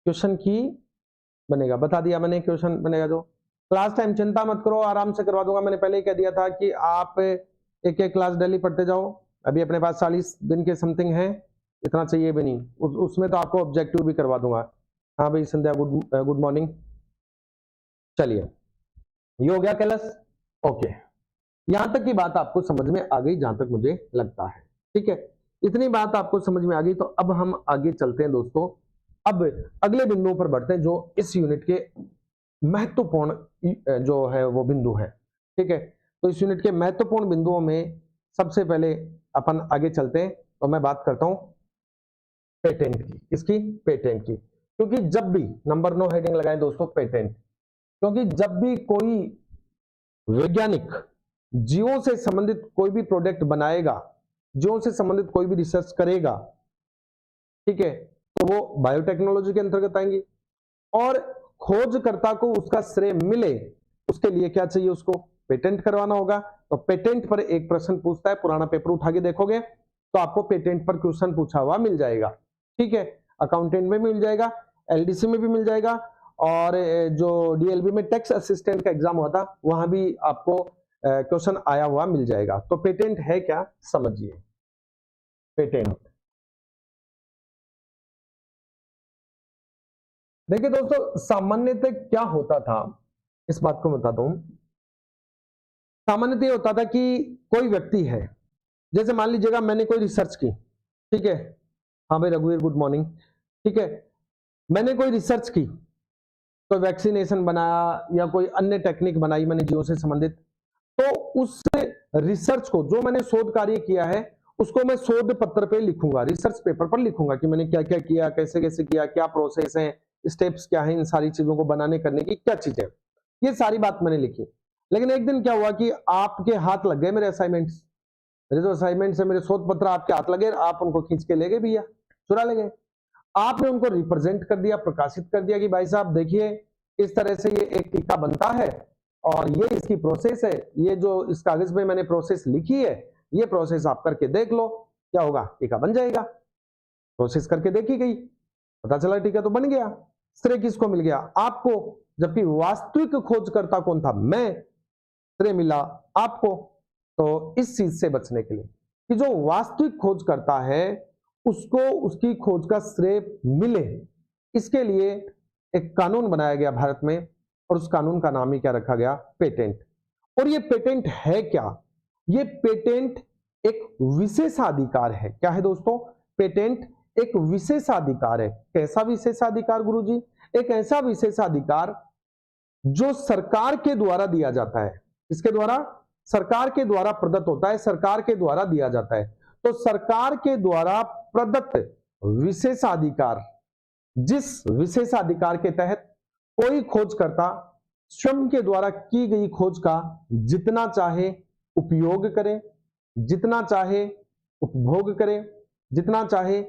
क्वेश्चन की बनेगा, बता दिया मैंने, क्वेश्चन बनेगा जो क्लास टाइम, चिंता मत करो, आराम से करवा दूंगा। मैंने पहले ही कह दिया था कि आप एक एक क्लास डेली पढ़ते जाओ। अभी अपने पास 40 दिन के समथिंग है, इतना चाहिए भी नहीं, उसमें तो आपको ऑब्जेक्टिव भी करवा दूंगा। हाँ भाई संध्या, गुड मॉर्निंग। चलिए, ये हो गया कैलस। ओके, यहां तक की बात आपको समझ में आ गई जहां तक मुझे लगता है। ठीक है, इतनी बात आपको समझ में आ गई, तो अब हम आगे चलते हैं दोस्तों। अब अगले बिंदुओं पर बढ़ते हैं जो इस यूनिट के महत्वपूर्ण जो है वो बिंदु है। ठीक है, तो इस यूनिट के महत्वपूर्ण बिंदुओं में सबसे पहले अपन आगे चलते हैं, तो मैं बात करता हूं पेटेंट की। किसकी, पेटेंट की। क्योंकि जब भी नंबर 9 हेडिंग लगाएं दोस्तों, पेटेंट, क्योंकि जब भी कोई वैज्ञानिक जीवों से संबंधित कोई भी प्रोडक्ट बनाएगा, जीवों से संबंधित कोई भी रिसर्च करेगा, ठीक है, तो वो बायोटेक्नोलॉजी के अंतर्गत आएंगी। और खोजकर्ता को उसका श्रेय मिले, उसके लिए क्या चाहिए, उसको पेटेंट करवाना होगा। तो पेटेंट पर एक प्रश्न पूछता है, पुराना पेपर उठा के देखोगे तो आपको पेटेंट पर क्वेश्चन पूछा हुआ मिल जाएगा। ठीक है, अकाउंटेंट में भी मिल जाएगा, एलडीसी में भी मिल जाएगा, और जो डीएलबी में टैक्स असिस्टेंट का एग्जाम हुआ था वहां भी आपको क्वेश्चन आया हुआ मिल जाएगा। तो पेटेंट है क्या, समझिए। पेटेंट, देखिए दोस्तों, सामान्यतः क्या होता था, इस बात को बताता हूं। सामान्यतः होता था कि कोई व्यक्ति है, जैसे मान लीजिएगा मैंने कोई रिसर्च की, ठीक है, हाँ भाई रघुवीर गुड मॉर्निंग। ठीक है, मैंने कोई रिसर्च की, कोई वैक्सीनेशन बनाया या कोई अन्य टेक्निक बनाई मैंने जीवों से संबंधित, तो उस रिसर्च को, जो मैंने शोध कार्य किया है, उसको मैं शोध पत्र पे लिखूंगा, रिसर्च पेपर पर लिखूंगा कि मैंने क्या क्या किया, कैसे कैसे किया, क्या प्रोसेस है, स्टेप्स क्या है, इन सारी चीजों को बनाने करने की क्या चीजें, ये सारी बात मैंने लिखी। लेकिन एक दिन क्या हुआ कि आपके हाथ लग गए मेरे असाइनमेंट्स, मेरे जो असाइनमेंट्स है, मेरे शोध पत्र आपके हाथ लगे, आप उनको खींच के ले गए भैया, चुरा ले गए। आपने उनको रिप्रेजेंट कर दिया, प्रकाशित कर दिया कि भाई साहब देखिए, इस तरह से ये एक टीका बनता है और ये इसकी प्रोसेस है, ये जो इस कागज में मैंने प्रोसेस लिखी है, ये प्रोसेस आप करके देख लो, क्या होगा, टीका बन जाएगा। प्रोसेस करके देखी गई, पता चला टीका तो बन गया। श्रेय किसको मिल गया, आपको, जबकि वास्तविक खोजकर्ता कौन था, मैं, श्रेय मिला आपको। तो इस चीज से बचने के लिए कि जो वास्तविक खोज करता है उसको उसकी खोज का श्रेय मिले, इसके लिए एक कानून बनाया गया भारत में, और उस कानून का नाम ही क्या रखा गया, पेटेंट। और ये पेटेंट है क्या, ये पेटेंट एक विशेषाधिकार है। क्या है दोस्तों? पेटेंट एक विशेषाधिकार है। कैसा विशेषाधिकार गुरुजी? एक ऐसा विशेषाधिकार जो सरकार के द्वारा दिया जाता है। किसके द्वारा? सरकार के द्वारा प्रदत्त होता है, सरकार के द्वारा दिया जाता है। तो सरकार के द्वारा प्रदत्त विशेषाधिकार, जिस विशेषाधिकार के तहत कोई खोजकर्ता स्वयं के द्वारा की गई खोज का जितना चाहे उपयोग करे, जितना चाहे उपभोग करे, जितना चाहे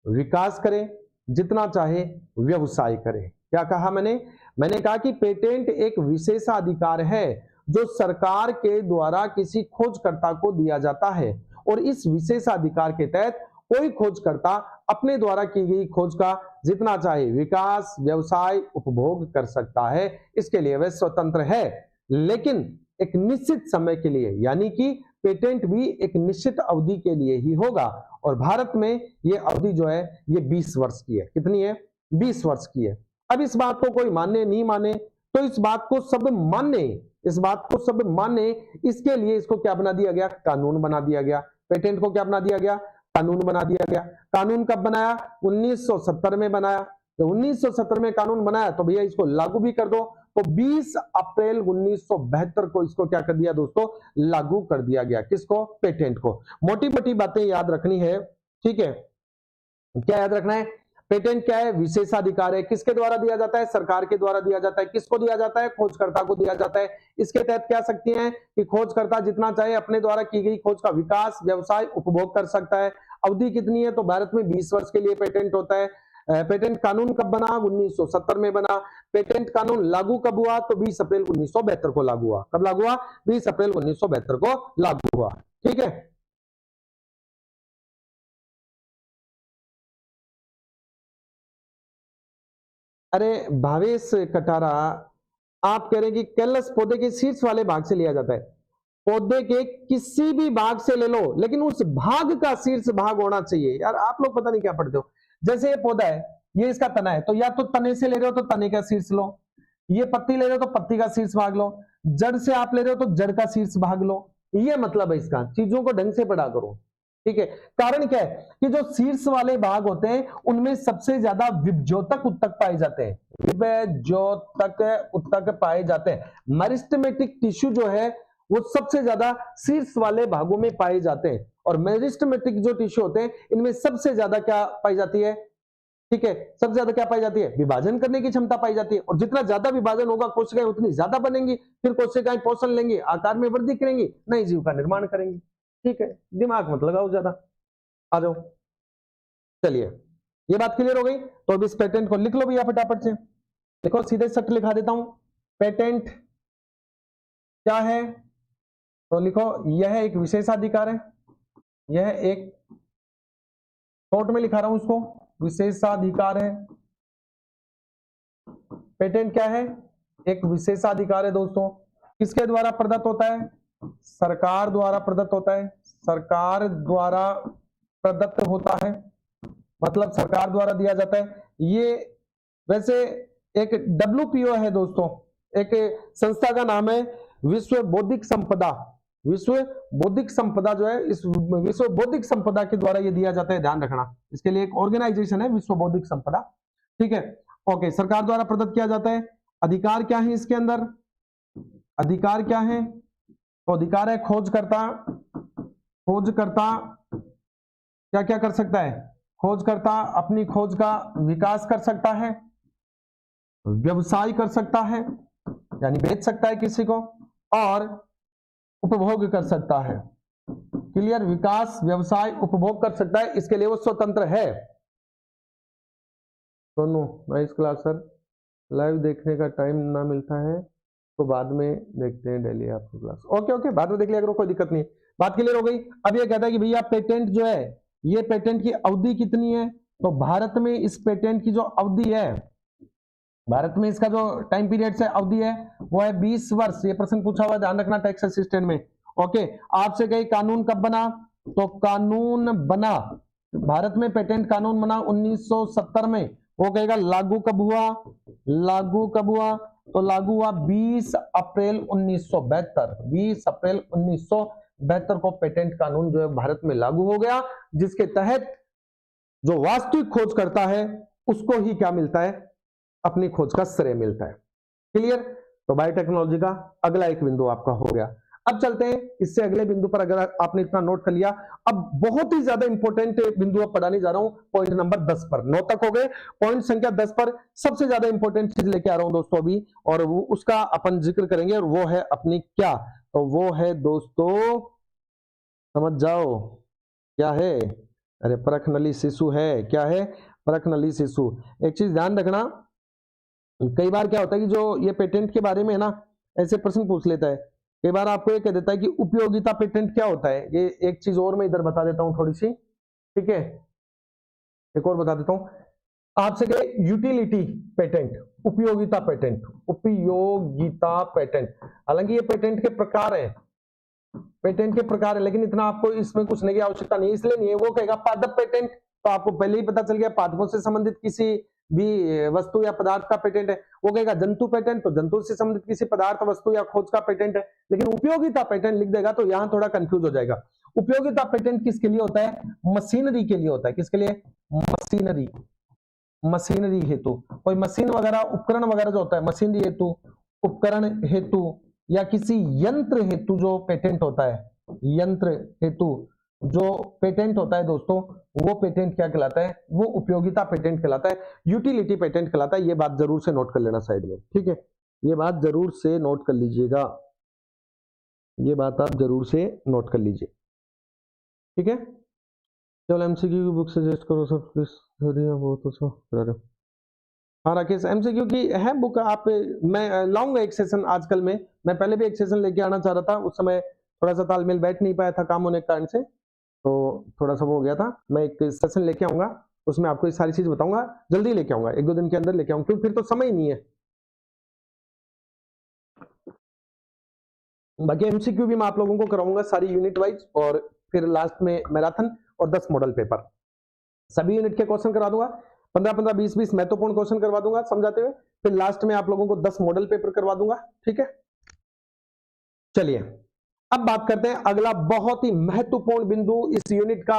विकास करे, जितना चाहे व्यवसाय करे। क्या कहा मैंने? मैंने कहा कि पेटेंट एक विशेषाधिकार है जो सरकार के द्वारा किसी खोजकर्ता को दिया जाता है, और इस विशेषाधिकार के तहत कोई खोजकर्ता अपने द्वारा की गई खोज का जितना चाहे विकास, व्यवसाय, उपभोग कर सकता है। इसके लिए वह स्वतंत्र है, लेकिन एक निश्चित समय के लिए, यानी कि पेटेंट भी एक निश्चित अवधि के लिए ही होगा। और भारत में यह अवधि जो है ये 20 वर्ष की है। कितनी है? 20 वर्ष की है। अब इस बात को कोई माने नहीं माने, तो इस बात को सब माने, इस बात को सब माने, इसके लिए इसको क्या बना दिया गया? कानून बना दिया गया। पेटेंट को क्या बना दिया गया? कानून बना दिया गया। कानून कब बनाया? 1970 में बनाया। तो 1970 में कानून बनाया तो भैया इसको लागू भी कर दो। तो 20 अप्रैल 1972 को इसको क्या कर दिया दोस्तों? लागू कर दिया गया। किसको? पेटेंट को। मोटी मोटी बातें याद रखनी है, ठीक है? क्या याद रखना है? पेटेंट क्या है? विशेषाधिकार है। किसके द्वारा दिया जाता है? सरकार के द्वारा दिया जाता है। किसको दिया जाता है? खोजकर्ता को दिया जाता है। इसके तहत क्या सकती हैं कि खोजकर्ता जितना चाहे अपने द्वारा की गई खोज का विकास, व्यवसाय, उपभोग कर सकता है। अवधि कितनी है? तो भारत में 20 वर्ष के लिए पेटेंट होता है। पेटेंट कानून कब बना? 1970 में बना। पेटेंट कानून लागू कब हुआ? तो 20 अप्रैल 1972 को लागू हुआ। कब लागू हुआ? 20 अप्रैल 1972 को लागू हुआ। ठीक है? अरे भावेश कटारा, आप कह रहे हैं कि कैलस पौधे के शीर्ष वाले भाग से लिया जाता है। पौधे के किसी भी भाग से ले लो, लेकिन उस भाग का शीर्ष भाग होना चाहिए। यार आप लोग पता नहीं क्या पढ़ते हो। जैसे ये पौधा है, ये इसका तना है, तो या तो तने से ले रहे हो तो तने का शीर्ष लो, ये पत्ती ले रहे हो तो पत्ती का शीर्ष भाग लो, जड़ से आप ले रहे हो तो जड़ का शीर्ष भाग लो। ये मतलब है इसका। चीजों को ढंग से पढ़ा करो, ठीक है? कारण क्या है कि जो शीर्ष वाले भाग होते हैं उनमें सबसे ज्यादा विभज्योतक उत्तक पाए जाते हैं। विभज्योतक उत्तक पाए जाते हैं। मेरिस्टेमेटिक टिश्यू जो है वो सबसे ज्यादा शीर्ष वाले भागों में पाए जाते हैं। और मेरिस्टेमेटिक जो टिश्यू होते हैं इनमें सबसे ज्यादा क्या पाई जाती है? ठीक है, सबसे ज्यादा क्या पाई जाती है? विभाजन करने की क्षमता पाई जाती है। और जितना ज्यादा विभाजन होगा कोशिकाएं उतनी ज्यादा बनेंगी, फिर कोशिकाएं पोषण लेंगी, आकार में वृद्धि करेंगी, नए जीव का निर्माण करेंगी। ठीक है, दिमाग मत लगाओ ज्यादा, आ जाओ। चलिए, ये बात क्लियर हो गई। तो अब इस पेटेंट को लिख लो भैया फटाफट से। देखो सीधे सट लिखा देता हूं। पेटेंट क्या है? तो लिखो, यह एक विशेषाधिकार है। यह एक, शॉर्ट में लिखा रहा हूं इसको, विशेषाधिकार है। पेटेंट क्या है? एक विशेषाधिकार है दोस्तों। किसके द्वारा प्रदत्त होता है? सरकार द्वारा प्रदत्त होता है। सरकार द्वारा प्रदत्त होता है, मतलब सरकार द्वारा दिया जाता है। ये वैसे एक WPO है दोस्तों, एक संस्था का नाम है विश्व बौद्धिक संपदा। विश्व बौद्धिक संपदा जो है, इस विश्व बौद्धिक संपदा के द्वारा ये दिया जाता है, ध्यान रखना। इसके लिए एक ऑर्गेनाइजेशन है विश्व बौद्धिक संपदा, ठीक है? ओके, सरकार द्वारा प्रदत्त किया जाता है। अधिकार क्या है इसके अंदर? अधिकार क्या है? तो अधिकार है खोजकर्ता। खोजकर्ता क्या क्या कर सकता है? खोजकर्ता अपनी खोज का विकास कर सकता है, व्यवसाय कर सकता है यानी बेच सकता है किसी को, और उपभोग कर सकता है। क्लियर? विकास, व्यवसाय, उपभोग कर सकता है, इसके लिए वो स्वतंत्र है। दोनों नाइस क्लास सर। लाइव देखने का टाइम ना मिलता है तो बाद में देखते हैं डेली आपकी क्लास। ओके ओके, बाद में देख लिया करो, कोई दिक्कत नहीं। बात क्लियर हो गई। अब ये कहता है कि भैया पेटेंट जो है, ये पेटेंट की अवधि कितनी है? तो भारत में इस पेटेंट की जो अवधि है, भारत में इसका जो टाइम पीरियड से अवधि है वो है 20 वर्ष। ये प्रश्न पूछा हुआ, ध्यान रखना टैक्स असिस्टेंट में। ओके, आपसे कही कानून कब बना? तो कानून बना, भारत में पेटेंट कानून बना 1970 में। वो कहेगा लागू कब हुआ? लागू कब हुआ? तो लागू हुआ 20 अप्रैल 1972। 20 अप्रैल 72 को पेटेंट कानून जो है भारत में लागू हो गया, जिसके तहत जो वास्तविक खोज करता है उसको ही क्या मिलता है, अपनी खोज का श्रेय मिलता है। क्लियर? तो बायोटेक्नोलॉजी का अगला एक बिंदु आपका हो गया। अब चलते हैं इससे अगले बिंदु पर। अगर आपने इतना नोट कर लिया, अब बहुत ही ज्यादा इंपॉर्टेंट बिंदु अब पढ़ाने जा रहा हूं, पॉइंट नंबर 10 पर। 9 तक हो गए, पॉइंट संख्या 10 पर सबसे ज्यादा इंपॉर्टेंट चीज लेके आ रहा हूं दोस्तों अभी, और वो उसका अपन जिक्र करेंगे, और वो है अपनी क्या, तो वो है दोस्तों, समझ जाओ क्या है, अरे परख नली शिशु है, क्या है, परख नली शिशु। एक चीज ध्यान रखना, कई बार क्या होता है कि जो ये पेटेंट के बारे में है ना, ऐसे प्रश्न पूछ लेता है, कई बार आपको ये कह देता है कि उपयोगिता पेटेंट क्या होता है। ये एक चीज और मैं इधर बता देता हूं थोड़ी सी, ठीक है, एक और बता देता हूं आपसे, कहे यूटिलिटी पेटेंट, उपयोगिता पेटेंट, उपयोगिता पेटेंट। हालांकि ये पेटेंट के प्रकार है, पेटेंट के प्रकार है, लेकिन इतना आपको इसमें कुछ नहीं की आवश्यकता नहीं, इसलिए नहीं है। वो कहेगा पादप पेटेंट, तो आपको पहले ही पता चल गया पादपों से संबंधित किसी भी वस्तु या पदार्थ का पेटेंट है। वो कहेगा जंतु पेटेंट, तो जंतु से संबंधित किसी पदार्थ, वस्तु या खोज का पेटेंट है। लेकिन उपयोगिता पेटेंट लिख देगा तो यहां थोड़ा कंफ्यूज हो जाएगा। उपयोगिता पेटेंट किसके लिए होता है? मशीनरी के लिए होता है। किसके लिए? मशीनरी, मशीनरी हेतु, कोई मशीन वगैरह, उपकरण वगैरह जो होता है, मशीनरी हेतु, उपकरण हेतु, या किसी यंत्र हेतु जो पेटेंट होता है, यंत्र हेतु जो पेटेंट होता है दोस्तों, वो पेटेंट क्या कहलाता है? वो उपयोगिता पेटेंट कहलाता है, यूटिलिटी पेटेंट कहलाता है। ये बात जरूर से नोट कर लेना साइड में, ठीक है, ये बात जरूर से नोट कर लीजिएगा, ये बात आप जरूर से नोट कर लीजिए, ठीक है। चलो एमसीक्यू की बुक सजेस्ट करो सर प्लीज, वो तो सर, हाँ राकेश, एमसीक्यू की है बुक, आप, मैं लाऊंगा एक सेशन आजकल में, मैं पहले भी एक सेशन लेके आना चाह रहा था, उस समय थोड़ा सा तालमेल बैठ नहीं पाया था काम होने के कारण से, तो थोड़ा सा वो हो गया था। मैं एक सेशन लेके आऊंगा, उसमें आपको ये सारी चीज बताऊंगा, जल्दी लेके आऊंगा, 1-2 दिन के अंदर लेके आऊंगा, क्योंकि फिर तो समय ही नहीं है। बाकी एमसीक्यू भी मैं आप लोगों को कराऊंगा सारी यूनिट वाइज, और फिर लास्ट में मैराथन और 10 मॉडल पेपर, सभी यूनिट के क्वेश्चन करा दूंगा, 15-15, 20-20 महत्वपूर्ण क्वेश्चन करवा दूंगा समझाते हुए, फिर लास्ट में आप लोगों को 10 मॉडल पेपर करवा दूंगा, ठीक है। चलिए अब बात करते हैं अगला बहुत ही महत्वपूर्ण बिंदु इस यूनिट का।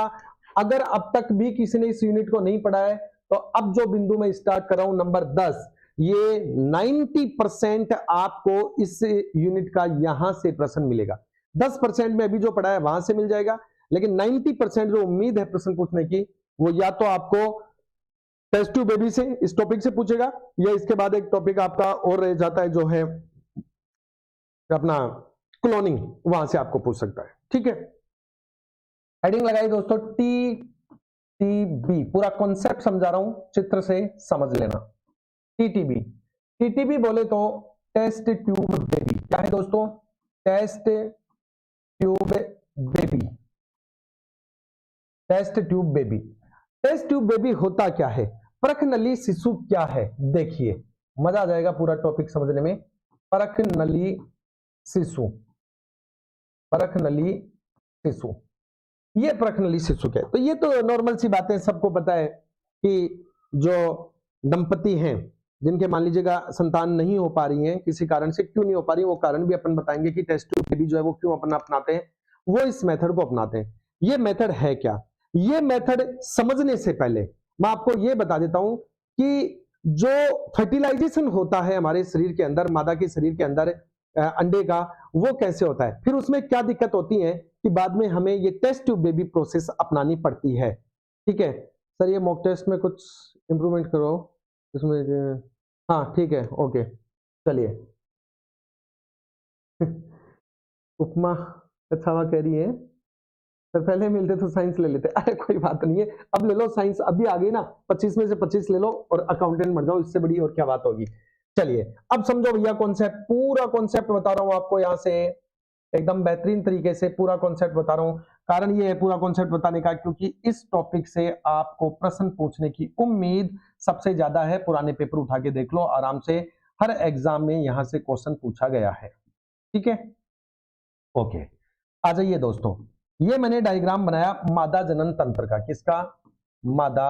अगर अब तक भी किसी ने इस यूनिट को नहीं पढ़ा है, तो अब जो बिंदु मैं स्टार्ट कर रहा हूं नंबर 10, ये 90% आपको इस यूनिट का यहां से प्रश्न मिलेगा। 10% में अभी जो पढ़ा है वहां से मिल जाएगा, लेकिन 90% जो उम्मीद है प्रश्न पूछने की, वो या तो आपको टेस्ट ट्यूब बेबी से, इस टॉपिक से पूछेगा, या इसके बाद एक टॉपिक आपका और रह जाता है जो है अपना क्लोनिंग, वहां से आपको पूछ सकता है, ठीक है। हेडिंग लगाई दोस्तों टीटीबी, पूरा कॉन्सेप्ट समझा रहा हूं, चित्र से समझ लेना। टीटीबी, टीटीबी बोले तो टेस्ट ट्यूब बेबी, क्या है दोस्तों? Test tube baby, test tube baby. Test tube baby होता क्या है? परख नली शिशु क्या है? देखिए मजा आ जाएगा पूरा टॉपिक समझने में। परख नली शिशु, परख नली शिशु, ये परख नली शिशु क्या है? तो ये तो नॉर्मल सी बातें सबको पता है कि जो दंपति हैं जिनके मान लीजिएगा संतान नहीं हो पा रही है किसी कारण से, क्यों नहीं हो पा रही, वो कारण भी अपन बताएंगे कि टेस्ट ट्यूब बेबी जो है वो क्यों अपन अपनाते हैं, वो इस मेथड को अपनाते हैं। ये मेथड है क्या? ये मेथड समझने से पहले मैं आपको ये बता देता हूं कि जो फर्टिलाइजेशन होता है हमारे शरीर के अंदर, मादा के शरीर के अंदर अंडे का, वो कैसे होता है, फिर उसमें क्या दिक्कत होती है कि बाद में हमें ये टेस्ट ट्यूब बेबी प्रोसेस अपनानी पड़ती है, ठीक है। सर ये मॉक टेस्ट में कुछ इंप्रूवमेंट करो इसमें, हाँ ठीक है, ओके चलिए। उपमा अच्छा कह रही है सर, पहले मिलते तो साइंस ले लेते। अरे कोई बात नहीं है, अब ले लो साइंस, अभी आ गई ना, 25 में से 25 ले लो और अकाउंटेंट बन जाओ, इससे बड़ी और क्या बात होगी। चलिए अब समझो भैया कॉन्सेप्ट, पूरा कॉन्सेप्ट बता रहा हूं आपको यहां से, एकदम बेहतरीन तरीके से पूरा कॉन्सेप्ट बता रहा हूं। कारण ये है पूरा कॉन्सेप्ट बताने का क्योंकि इस टॉपिक से आपको प्रश्न पूछने की उम्मीद सबसे ज्यादा है। पुराने पेपर उठा के देख लो आराम से, हर एग्जाम में यहां से क्वेश्चन पूछा गया है, ठीक है। ओके आ जाइए दोस्तों, ये मैंने डायग्राम बनाया मादा जनन तंत्र का। किसका? मादा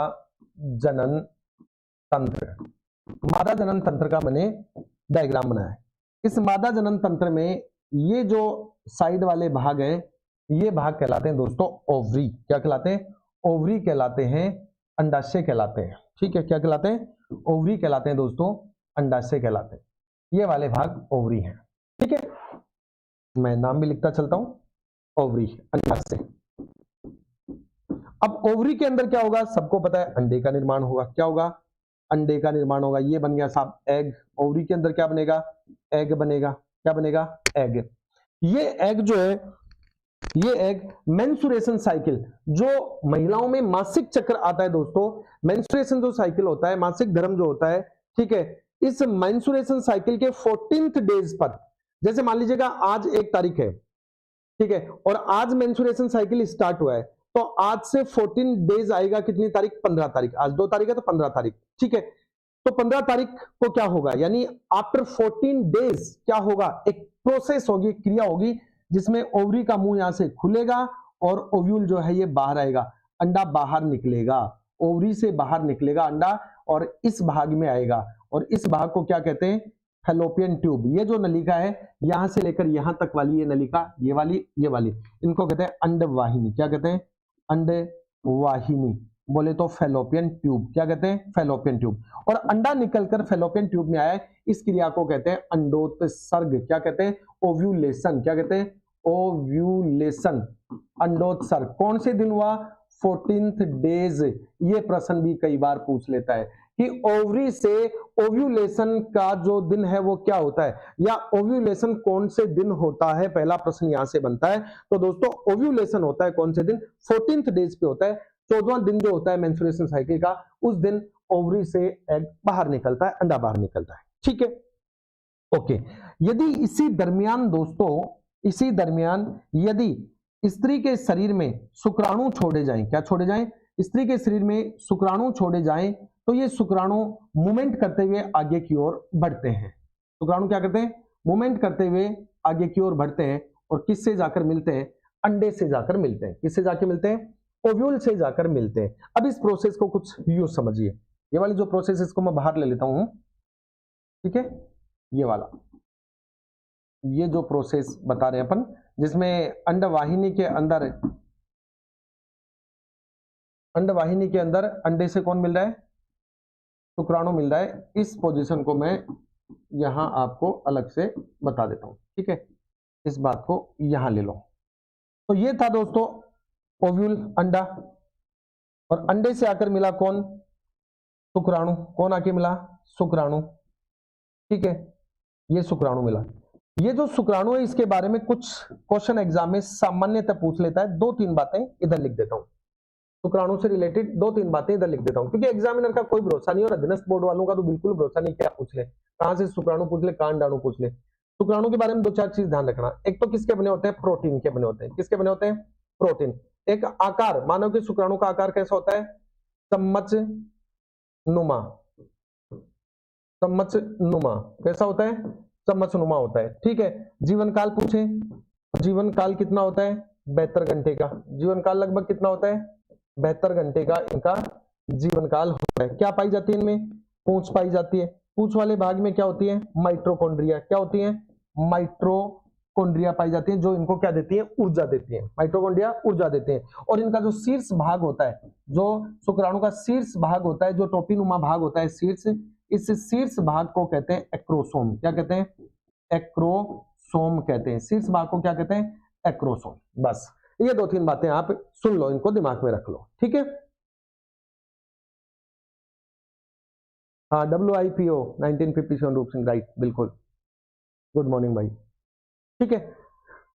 जनन तंत्र, मादा जनन तंत्र का मैंने डायग्राम बनाया है। इस मादा जनन तंत्र में ये जो साइड वाले भाग है ये भाग कहलाते हैं दोस्तों ओवरी। क्या कहलाते हैं? ओवरी कहलाते हैं, अंडाशय कहलाते हैं। ठीक है, क्या कहलाते हैं? ओवरी कहलाते हैं दोस्तों, अंडाशय कहलाते हैं। ये वाले भाग ओवरी हैं। ठीक है, मैं नाम भी लिखता चलता हूं, ओवरी, अंडाशय। अब ओवरी के अंदर क्या होगा? सबको पता है, अंडे का निर्माण होगा। क्या होगा? अंडे का निर्माण होगा। ये बन गया साहब एग। ओवरी के अंदर क्या बनेगा? एग बनेगा। क्या बनेगा? एग। ये एग जो है, ये एग मेंस्ट्रुएशन साइकिल, जो महिलाओं में मासिक चक्र आता है दोस्तों, मेंस्ट्रुएशन जो साइकिल होता है, मासिक धर्म जो होता है, ठीक है, इस मेंस्ट्रुएशन साइकिल के 14th डेज पर, जैसे मान लीजिएगा आज 1 तारीख है, ठीक है, और आज मेंस्ट्रुएशन साइकिल स्टार्ट हुआ है, तो आज से 14 डेज आएगा, कितनी तारीख? 15 तारीख। आज 2 तारीख है तो 15 तारीख। ठीक है, तो 15 तारीख को क्या होगा? यानी आफ्टर 14 डेज क्या होगा? एक प्रोसेस होगी, क्रिया होगी, जिसमें ओवरी का मुंह यहां से खुलेगा और ओव्यूल जो है ये बाहर आएगा, अंडा बाहर निकलेगा, ओवरी से बाहर निकलेगा अंडा और इस भाग में आएगा, और इस भाग को क्या कहते हैं? Fallopian tube. ये जो नलिका है, यहां से लेकर यहां तक वाली ये नलिका, ये वाली, ये वाली, इनको कहते हैं अंडवाहिनी। क्या कहते हैं? अंडवाहिनी। बोले तो फैलोपियन ट्यूब। क्या कहते हैं? Fallopian tube. और अंडा निकलकर फैलोपियन ट्यूब में आया, इस क्रिया को कहते हैं अंडोत्सर्ग। क्या कहते हैं? ओव्यूलेशन। क्या कहते हैं? ओव्यूलेशन, अंडोत्सर्ग। कौन से दिन हुआ? 14th days. ये प्रश्न भी कई बार पूछ लेता है कि ओवरी से ओव्यूलेशन का जो दिन है वो क्या होता है, या ओव्यूलेशन कौन से दिन होता है? पहला प्रश्न यहां से बनता है। तो दोस्तों ओव्यूलेशन होता है कौन से दिन? 14th डेज पे होता है। 14वां दिन जो होता है मेंस्ट्रुएशन साइकिल का, उस दिन ओवरी से एग बाहर निकलता है, अंडा बाहर निकलता है। ठीक है, ओके। यदि इसी दरमियान दोस्तों, इसी दरमियान यदि स्त्री के शरीर में शुक्राणु छोड़े जाएं, क्या छोड़े जाएं? स्त्री के शरीर में शुक्राणु छोड़े जाएं, तो ये शुक्राणु मूवमेंट करते हुए आगे की ओर बढ़ते हैं। शुक्राणु क्या करते हैं? मूवमेंट करते हुए आगे की ओर बढ़ते हैं, और किससे जाकर मिलते हैं? अंडे से जाकर मिलते हैं। किससे जाकर मिलते हैं? ओव्यूल से जाकर मिलते हैं। अब इस प्रोसेस को कुछ यूज समझिए। ये वाली जो प्रोसेस, इसको मैं बाहर ले लेता हूं, ठीक है, ये वाला, ये जो प्रोसेस बता रहे हैं अपन, जिसमें अंडवाहिनी के अंदर, अंडवाहिनी के अंदर अंडे से कौन मिल रहा है? शुक्राणु मिल रहा है। इस पोजीशन को मैं यहां आपको अलग से बता देता हूं, ठीक है, इस बात को यहां ले लो। तो ये था दोस्तों ओव्यूल, अंडा, और अंडे से आकर मिला कौन? शुक्राणु। कौन आके मिला? शुक्राणु। ठीक है, ये शुक्राणु मिला। ये जो शुक्राणु है, इसके बारे में कुछ क्वेश्चन एग्जाम में सामान्यतः पूछ लेता है। 2-3 बातें इधर लिख देता हूं, शुक्राणु से रिलेटेड 2-3 बातें इधर लिख देता हूं, क्योंकि एग्जामिनर का कोई भरोसा नहीं, और अधीनस्थ बोर्ड वालों का तो बिल्कुल भरोसा नहीं, क्या पूछ ले, कहां से शुक्राणु पूछ ले, कहां अंडाणु पूछ ले। शुक्राणु के बारे में 2-4 चीज ध्यान रखना। एक तो किसके बने होते हैं? प्रोटीन के बने होते हैं। किसके बने होते हैं? प्रोटीन। एक आकार, मानव के शुक्राणु का आकार कैसा होता है? चम्मच नुमा। चम्मच नुमा कैसा होता है? चम्मच नुमा होता है। ठीक है, जीवन काल पूछे, जीवन काल कितना होता है? 72 घंटे का। जीवन काल लगभग कितना होता है? 72 घंटे का इनका जीवन काल होता है। क्या पाई जाती है इनमें? पूंछ पाई जाती है। पूंछ वाले भाग में क्या होती है? माइटोकॉन्ड्रिया। क्या होती है? माइटोकॉन्ड्रिया पाई जाती है, जो इनको क्या देती है? ऊर्जा देती है। माइटोकॉन्ड्रिया ऊर्जा देते हैं। और इनका जो शीर्ष भाग होता है, जो शुक्राणु का शीर्ष भाग होता है, जो टोपीनुमा भाग होता है शीर्ष, इस शीर्ष भाग को कहते हैं एक्रोसोम। क्या कहते हैं? एक्रोसोम कहते हैं। शीर्ष भाग को क्या कहते हैं? एक्रोसोम। बस ये 2-3 बातें आप सुन लो, इनको दिमाग में रख लो, ठीक है। हाँ, WIPO 1957 रूप सिंह, राइट, बिल्कुल, गुड मॉर्निंग भाई। ठीक है,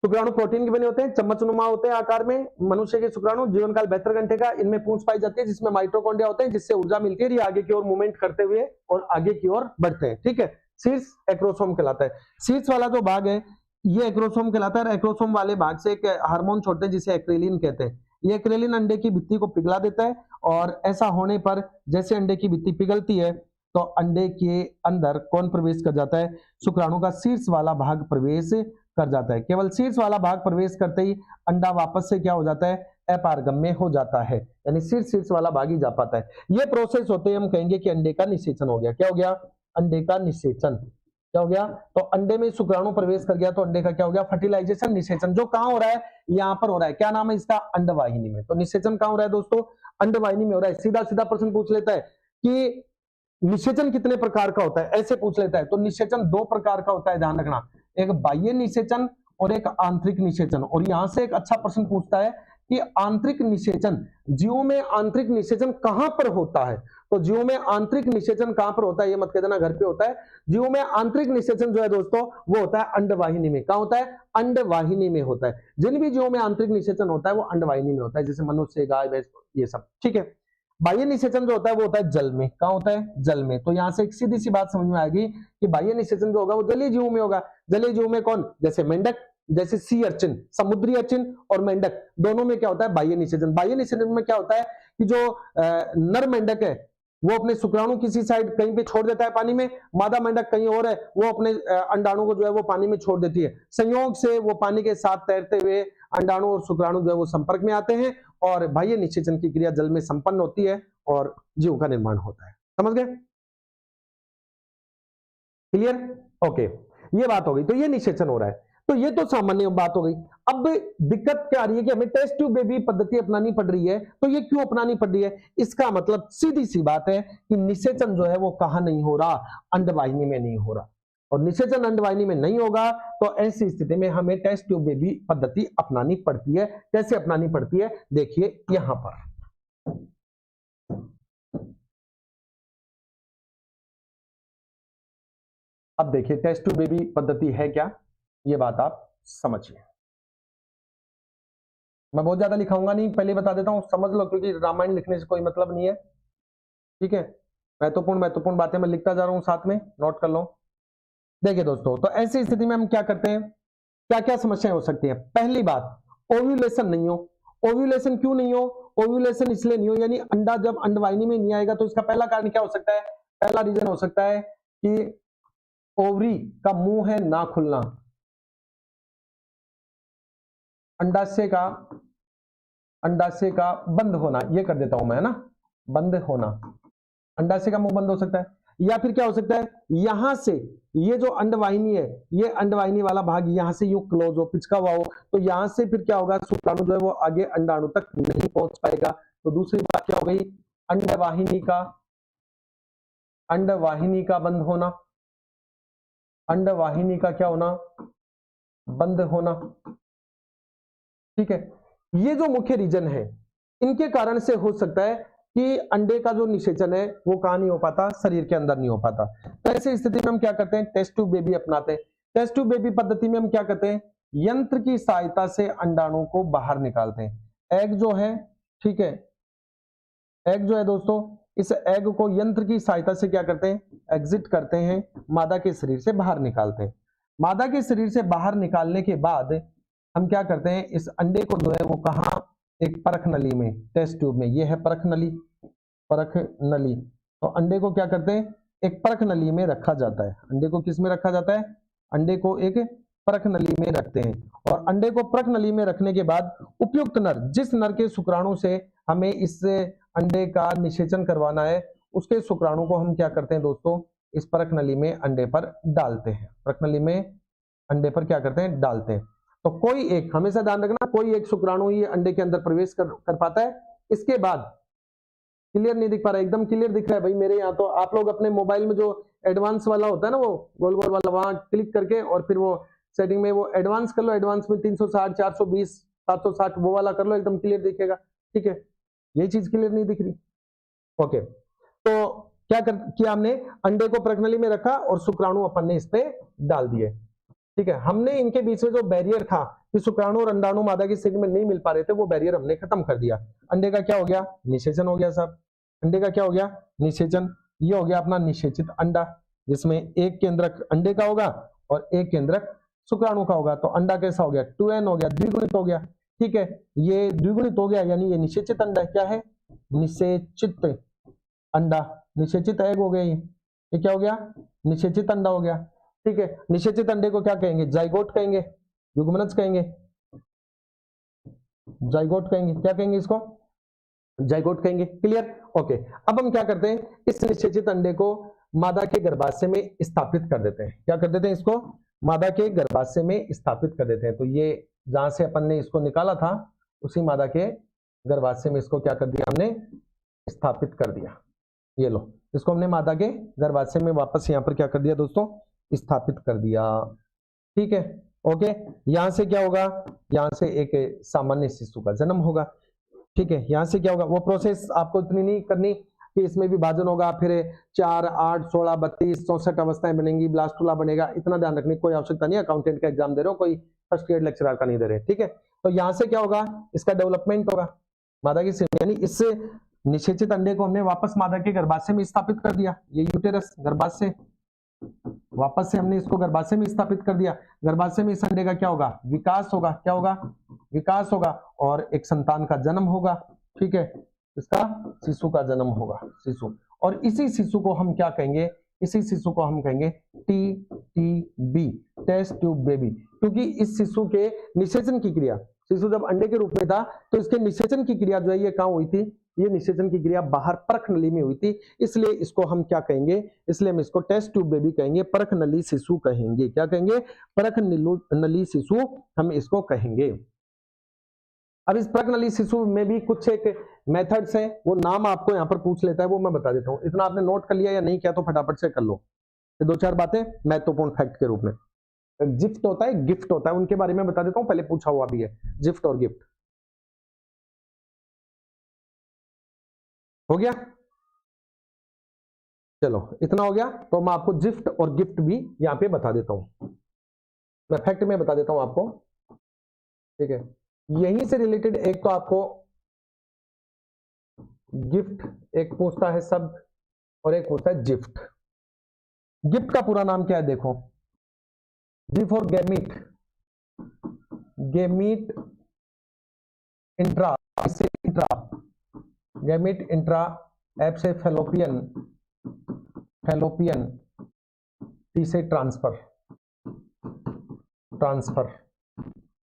शुक्राणु प्रोटीन के बने होते हैं, चम्मचनुमा होते हैं आकार में। मनुष्य के शुक्राणु जीवन काल 72 घंटे का, इनमें पूंछ पाई जाती है, जिसमें माइटोकॉन्ड्रिया होते हैं, जिससे ऊर्जा मिलती है, ये आगे की ओर मूवमेंट करते हुए और आगे की ओर बढ़ते हैं। ठीक है, शीर्ष एक्रोसोम कहलाता है। शीर्ष वाला जो भाग है ये एक्रोसोम कहलाता है। एक्रोसोम वाले भाग से एक हार्मोन छोड़ते हैं, जिसे एक्रेलिन कहते हैं। ये एक्रेलिन अंडे की भित्ति को पिघला देता है, और ऐसा होने पर जैसे अंडे की भित्ति पिघलती है, तो अंडे के अंदर कौन प्रवेश कर जाता है? शुक्राणु का शीर्ष वाला भाग प्रवेश कर जाता है। केवल शीर्ष वाला भाग प्रवेश करते ही अंडा वापस से क्या हो जाता है? अपारगम्य हो जाता है, यानी शीर्ष वाला भाग ही जा पाता है। ये प्रोसेस होते ही हम कहेंगे कि अंडे का निषेचन हो गया। क्या हो गया? अंडे का निषेचन। क्या हो गया, तो अंडे में शुक्राणु प्रवेश कर गया तो अंडे का क्या हो गया, फर्टिलाइजेशन, निषेचन, जो कहां हो रहा है, यहां पर हो रहा है। क्या नाम है इसका, अंडवाहिनी में। तो निषेचन कहां हो रहा है दोस्तों, अंडवाहिनी में हो रहा है। सीधा सीधा प्रश्न पूछ लेता है कि निषेचन कितने प्रकार का होता है, ऐसे पूछ लेता है। तो निषेचन दो प्रकार का होता है, ध्यान रखना, एक बाह्य निषेचन और एक आंतरिक निषेचन। और यहां से एक अच्छा प्रश्न पूछता है कि आंतरिक निषेचन, जीवों में आंतरिक निषेचन कहां पर होता है। तो जीवों में आंतरिक निषेचन कहां पर होता है, ये मत कह देना घर पे होता है। जीवों में आंतरिक निषेचन जो है दोस्तों, वो होता है अंडवाहिनी में। कहां होता है, अंडवाहिनी में होता है। जिन भी जीवों में आंतरिक निषेचन होता है वो अंडवाहिनी में होता है, जैसे मनुष्य, गाय, भैंस, ये सब, ठीक है। बाह्य निषेचन जो होता है वो होता है जल में। कहां होता है, जल में। तो यहां से एक सीधी सी बात समझ में आएगी कि बाह्य निषेचन जो होगा वो जलीय जीवों में होगा। जलीय जीवों में कौन, जैसे मेंढक, जैसे सी अर्चिन, समुद्री अर्चिन और मेंढक, दोनों में क्या होता है, बाह्य निषेचन। बाह्य निषेचन में क्या होता है कि जो नर मेंढक है वो अपने शुक्राणु किसी साइड कहीं पे छोड़ देता है पानी में, मादा मेंढक कहीं और है, वो अपने अंडाणु को जो है वो पानी में छोड़ देती है। संयोग से वो पानी के साथ तैरते हुए अंडाणु और शुक्राणु जो है वो संपर्क में आते हैं और बाह्य निषेचन की क्रिया जल में संपन्न होती है और जीव का निर्माण होता है। समझ गए, क्लियर, ओके, ये बात हो गई। तो ये निषेचन हो रहा है। तो ये तो सामान्य बात हो गई। अब दिक्कत क्या आ रही है कि हमें टेस्ट ट्यूब बेबी पद्धति अपनानी पड़ रही है। तो ये क्यों अपनानी पड़ रही है, इसका मतलब सीधी सी बात है कि निषेचन जो है वो कहां नहीं हो रहा, अंडवाहिनी में नहीं हो रहा। और निषेचन अंडवाहिनी में नहीं होगा तो ऐसी स्थिति में हमें टेस्ट ट्यूब बेबी पद्धति अपनानी पड़ती है। कैसे अपनानी पड़ती है, देखिए यहां पर। अब देखिए टेस्ट ट्यूब बेबी पद्धति है क्या, ये बात आप समझिए। मैं बहुत ज्यादा लिखाऊंगा नहीं, पहले बता देता हूं, समझ लो, क्योंकि रामायण लिखने से कोई मतलब नहीं है, ठीक है। महत्वपूर्ण महत्वपूर्ण बातें मैं लिखता जा रहा हूं, साथ में नोट कर लो। देखिए दोस्तों, तो ऐसी स्थिति में हम क्या करते हैं, क्या क्या समस्याएं हो सकती हैं। पहली बात, ओव्यूलेशन नहीं हो। ओव्यूलेशन क्यों नहीं हो, ओव्यूलेशन इसलिए नहीं हो, यानी अंडा जब अंडवाहिनी में नहीं आएगा तो इसका पहला कारण क्या हो सकता है, पहला रीजन हो सकता है कि ओवरी का मुंह है ना खुलना, अंडाशय का बंद होना, ये कर देता हूं मैं, है ना, बंद होना, अंडाशय का मुंह बंद हो सकता है। या फिर क्या हो सकता है, यहां से ये जो अंडवाहिनी है, ये अंडवाहिनी वाला भाग यहां से यूं क्लोज हो, पिचका हुआ हो, तो यहां से फिर क्या होगा, शुक्राणु जो है वो आगे अंडाणु तक नहीं पहुंच पाएगा। तो दूसरी बात क्या हो गई, अंडवाहिनी का बंद होना, अंडवाहिनी का क्या होना, बंद होना, ठीक है। ये जो मुख्य रीजन है, इनके कारण से हो सकता है कि अंडे का जो निषेचन है वो कहां नहीं हो पाता, शरीर के अंदर नहीं हो पाता। तो ऐसी स्थिति में हम क्या करते हैं, टेस्ट ट्यूब बेबी अपनाते हैं। टेस्ट ट्यूब बेबी पद्धति में हम क्या करते हैं, यंत्र की सहायता से अंडाणु को बाहर निकालते हैं। एग जो है, ठीक है, एग जो है दोस्तों, इस एग को यंत्र की सहायता से क्या करते हैं, एग्जिट करते हैं, मादा के शरीर से बाहर निकालते हैं। मादा के शरीर से बाहर निकालने के बाद हम क्या करते हैं, इस अंडे को जो है वो कहा, एक परख नली में, टेस्ट ट्यूब में, ये है परख नली, परख नली। तो अंडे को क्या करते हैं, एक परख नली में रखा जाता है। अंडे को किस में रखा जाता है, अंडे को एक परख नली में रखते हैं। और अंडे को परख नली में रखने के बाद उपयुक्त नर, जिस नर के शुक्राणु से हमें इस अंडे का निषेचन करवाना है, उसके शुक्राणु को हम क्या करते हैं दोस्तों, इस परख नली में अंडे पर डालते हैं। परख नली में अंडे पर क्या करते हैं, डालते हैं। तो कोई एक, हमेशा ध्यान रखना, कोई एक शुक्राणु ही अंडे के अंदर प्रवेश कर पाता है। इसके बाद क्लियर नहीं दिख पा रहा, एकदम क्लियर दिख रहा है भाई मेरे यहाँ। तो आप लोग अपने मोबाइल में जो एडवांस वाला होता है ना, वो गोल गोल वाला, वहां क्लिक करके और फिर वो सेटिंग में वो एडवांस कर लो। एडवांस में 360, 420, 760 वो वाला कर लो, एकदम क्लियर दिखेगा, ठीक है। ये चीज क्लियर नहीं दिख रही, ओके। तो क्या किया हमने, अंडे को प्रज्ञली में रखा और शुक्राणु अपन ने इस पे डाल दिए, ठीक है। हमने इनके बीच में जो बैरियर था कि शुक्राणु और अंडाणु मादा के शरीर में नहीं मिल पा रहे थे, वो बैरियर हमने खत्म कर दिया। अंडे का क्या हो गया, निषेचन हो गया साहब। अंडे का क्या हो गया, निषेचन। ये हो गया अपना निषेचित अंडा, जिसमें एक केंद्रक अंडे का होगा और एक केंद्रक शुक्राणु का होगा। तो अंडा कैसा हो गया, 2n हो गया, द्विगुणित हो गया, ठीक है। ये द्विगुणित हो गया, यानी ये निषेचित अंडा क्या है, निषेचित अंडा, निषेचित एग हो गया। ये क्या हो गया, निषेचित अंडा हो गया, ठीक है। निषेचित अंडे को क्या कहेंगे, जाइगोट कहेंगे, युग्मनज कहेंगे, जाइगोट कहेंगे, क्या कहेंगे इसको, जाइगोट कहेंगे, क्लियर, ओके। अब हम क्या करते हैं, इस निषेचित अंडे को मादा के गर्भाशय में स्थापित कर देते हैं। क्या कर देते हैं इसको? मादा के गर्भाशय में स्थापित कर देते हैं। तो ये जहां से अपन ने इसको निकाला था उसी मादा के गर्भाशय में इसको क्या कर दिया हमने? स्थापित कर दिया। ये लो, इसको हमने मादा के गर्भाशय में वापस यहां पर क्या कर दिया दोस्तों? स्थापित कर दिया। ठीक है, ओके। यहां से क्या होगा? यहां से एक सामान्य शिशु का जन्म होगा। ठीक है, यहां से क्या होगा? वो प्रोसेस आपको इतनी नहीं करनी कि इसमें विभाजन होगा, फिर 4, 8, 16, 32, 64 अवस्थाएं बनेंगी, ब्लास्टुला बनेगा, इतना ध्यान रखने की कोई आवश्यकता नहीं है। अकाउंटेंट का एग्जाम दे रहे हो, कोई फर्स्ट ग्रेड लेक्चरर का नहीं दे रहे। ठीक है, तो यहां से क्या होगा? इसका डेवलपमेंट होगा मादा की यानी इस निषेचित अंडे को हमने वापस मादा के गर्भाशय में स्थापित कर दिया। ये यूटेरस गर्भाशय, वापस से हमने इसको गर्भाशय में स्थापित कर दिया। गर्भाशय में इस अंडे का क्या होगा? विकास होगा। क्या होगा? विकास होगा और एक संतान का जन्म होगा। ठीक है, इसका शिशु का जन्म होगा, शिशु। और इसी शिशु को हम क्या कहेंगे? इसी शिशु को हम कहेंगे TTB, टेस्ट ट्यूब बेबी, क्योंकि इस शिशु के निषेचन की क्रिया, शिशु जब अंडे के रूप में था तो इसके निषेचन की क्रिया जो है ये कहां हुई थी? ये निषेचन की क्रिया बाहर परख नली में हुई थी, इसलिए इसको हम क्या कहेंगे? इसलिए हम इसको टेस्ट ट्यूब बेबी कहेंगे, परख नली शिशु कहेंगे। क्या कहेंगे? परख नली शिशु हम इसको कहेंगे। अब इस परख नली शिशु में भी कुछ एक मेथड्स हैं, वो नाम आपको यहाँ पर पूछ लेता है, वो मैं बता देता हूँ। इतना आपने नोट कर लिया या नहीं किया तो फटाफट से कर लो। ये 2-4 बातें महत्वपूर्ण फैक्ट के रूप में। जिफ्ट होता है, गिफ्ट होता है, उनके बारे में बता देता हूँ, पहले पूछा हुआ भी है, जिफ्ट और गिफ्ट। हो गया? चलो इतना हो गया, तो मैं आपको जिफ्ट और गिफ्ट भी यहाँ पे बता देता हूँ, मैं फैक्ट में बता देता हूँ आपको। ठीक है, यहीं से रिलेटेड एक तो आपको गिफ्ट एक पूछता है शब्द और एक पूछता है जिफ्ट। गिफ्ट का पूरा नाम क्या है? देखो, जी फॉर गैमीट, गैमीट इंट्रा, इससे इंट्रा, गैमीट इंट्रा, एफ से फैलोपियन, फैलोपियन, टी से ट्रांसफर, ट्रांसफर,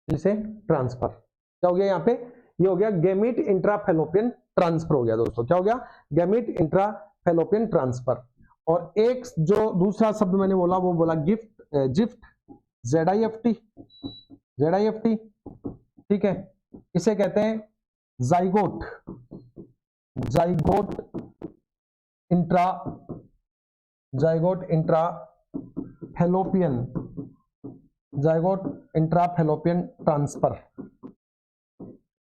टी से ट्रांसफर। क्या हो गया यहाँ पे? ये हो गया गैमीट इंट्रा फैलोपियन ट्रांसफर हो गया दोस्तों। क्या हो गया? Gamete intra fallopian transfer. और एक जो दूसरा शब्द मैंने बोला वो बोला गिफ्ट, जिफ्ट, ZIFT, ZIFT। ठीक है, इसे कहते हैं zygote, zygote intra, zygote intra fallopian, zygote intra fallopian transfer,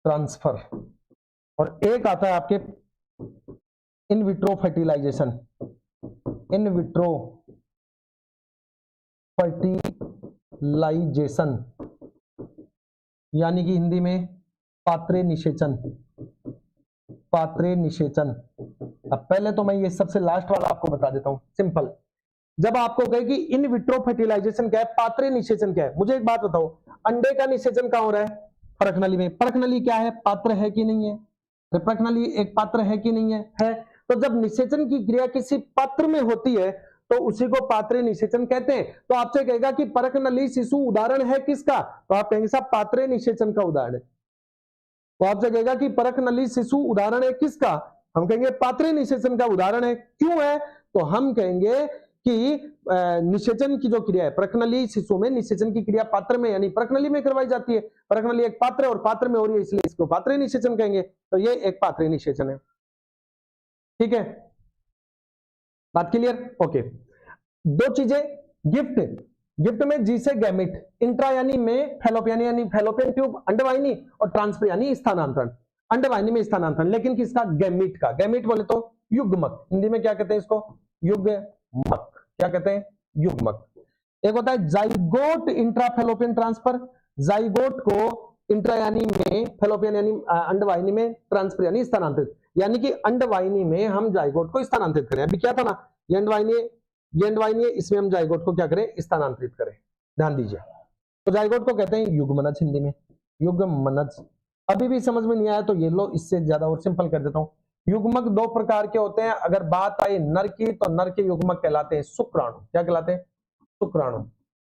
transfer. और एक आता है आपके in vitro fertilization, in vitro fertilization, यानी कि हिंदी में पात्रे निषेचन, पात्रे निषेचन। अब पहले तो मैं ये सबसे लास्ट वाला आपको बता देता हूं, सिंपल। जब आपको कहे कि इन विट्रो फर्टिलाइजेशन क्या है, पात्रे निषेचन क्या है, मुझे एक बात बताओ, अंडे का निषेचन कहां हो रहा है? परख नली में। परख नली क्या है? पात्र है कि नहीं है? परख नली एक पात्र है कि नहीं है? है। तो जब निषेचन की क्रिया किसी पात्र में होती है तो उसी को पात्रे निषेचन कहते हैं। तो आपसे कहेगा कि परख नली शिशु उदाहरण है किसका? तो आप कहेंगे साहब पात्रे निषेचन का उदाहरण है। तो आपसे कहेगा कि परख नली शिशु उदाहरण है किसका? हम कहेंगे पात्रे निषेचन का उदाहरण है। क्यों है? तो हम कहेंगे कि निषेचन की जो क्रिया है, परखनली शिशु में निषेचन की क्रिया पात्र में यानी परखनली में करवाई जाती है। परखनली एक पात्र है और पात्र में हो रही है, इसलिए इसको पात्रे निषेचन कहेंगे। तो ये एक पात्रे निषेचन है। ठीक है, बात क्लियर? ओके। दो चीजें, गिफ्ट, गिफ्ट में जी से गैमिट, इंट्रा यानी में, फैलोपियन यानी फैलोपियन ट्यूब, अंडवाहिनी, और ट्रांसफर यानी स्थानांतरण, अंडवाहिनी में स्थानांतरण। लेकिन किसका? गैमिट का। गैमिट बोले तो युग्मक, हिंदी में क्या कहते हैं इसको? युग्मक। क्या कहते हैं? युग्मक। एक होता है zygote intra fallopian transfer, zygote को इंट्रा यानी में, फैलोपियन यानी अंडवाहिनी में, ट्रांसफर यानी स्थानांतरित, यानी कि अंडवाहिनी में हम जाइगोट को स्थानांतरित करें। अभी क्या था ना, ये अंडवाहिनी, ये अंडवाहिनी, इसमें हम जाइगोट को क्या करें? स्थानांतरित करें। ध्यान दीजिए, तो जाइगोट को कहते हैं युग्मनज, हिंदी में युग्मनज। अभी भी समझ में नहीं आया तो ये लो, इससे ज्यादा और सिंपल कर देता हूं। युग्मक दो प्रकार के होते हैं। अगर बात आए नर की तो नर के युग्मक कहलाते हैं शुक्राणु। क्या कहलाते हैं? शुक्राणु।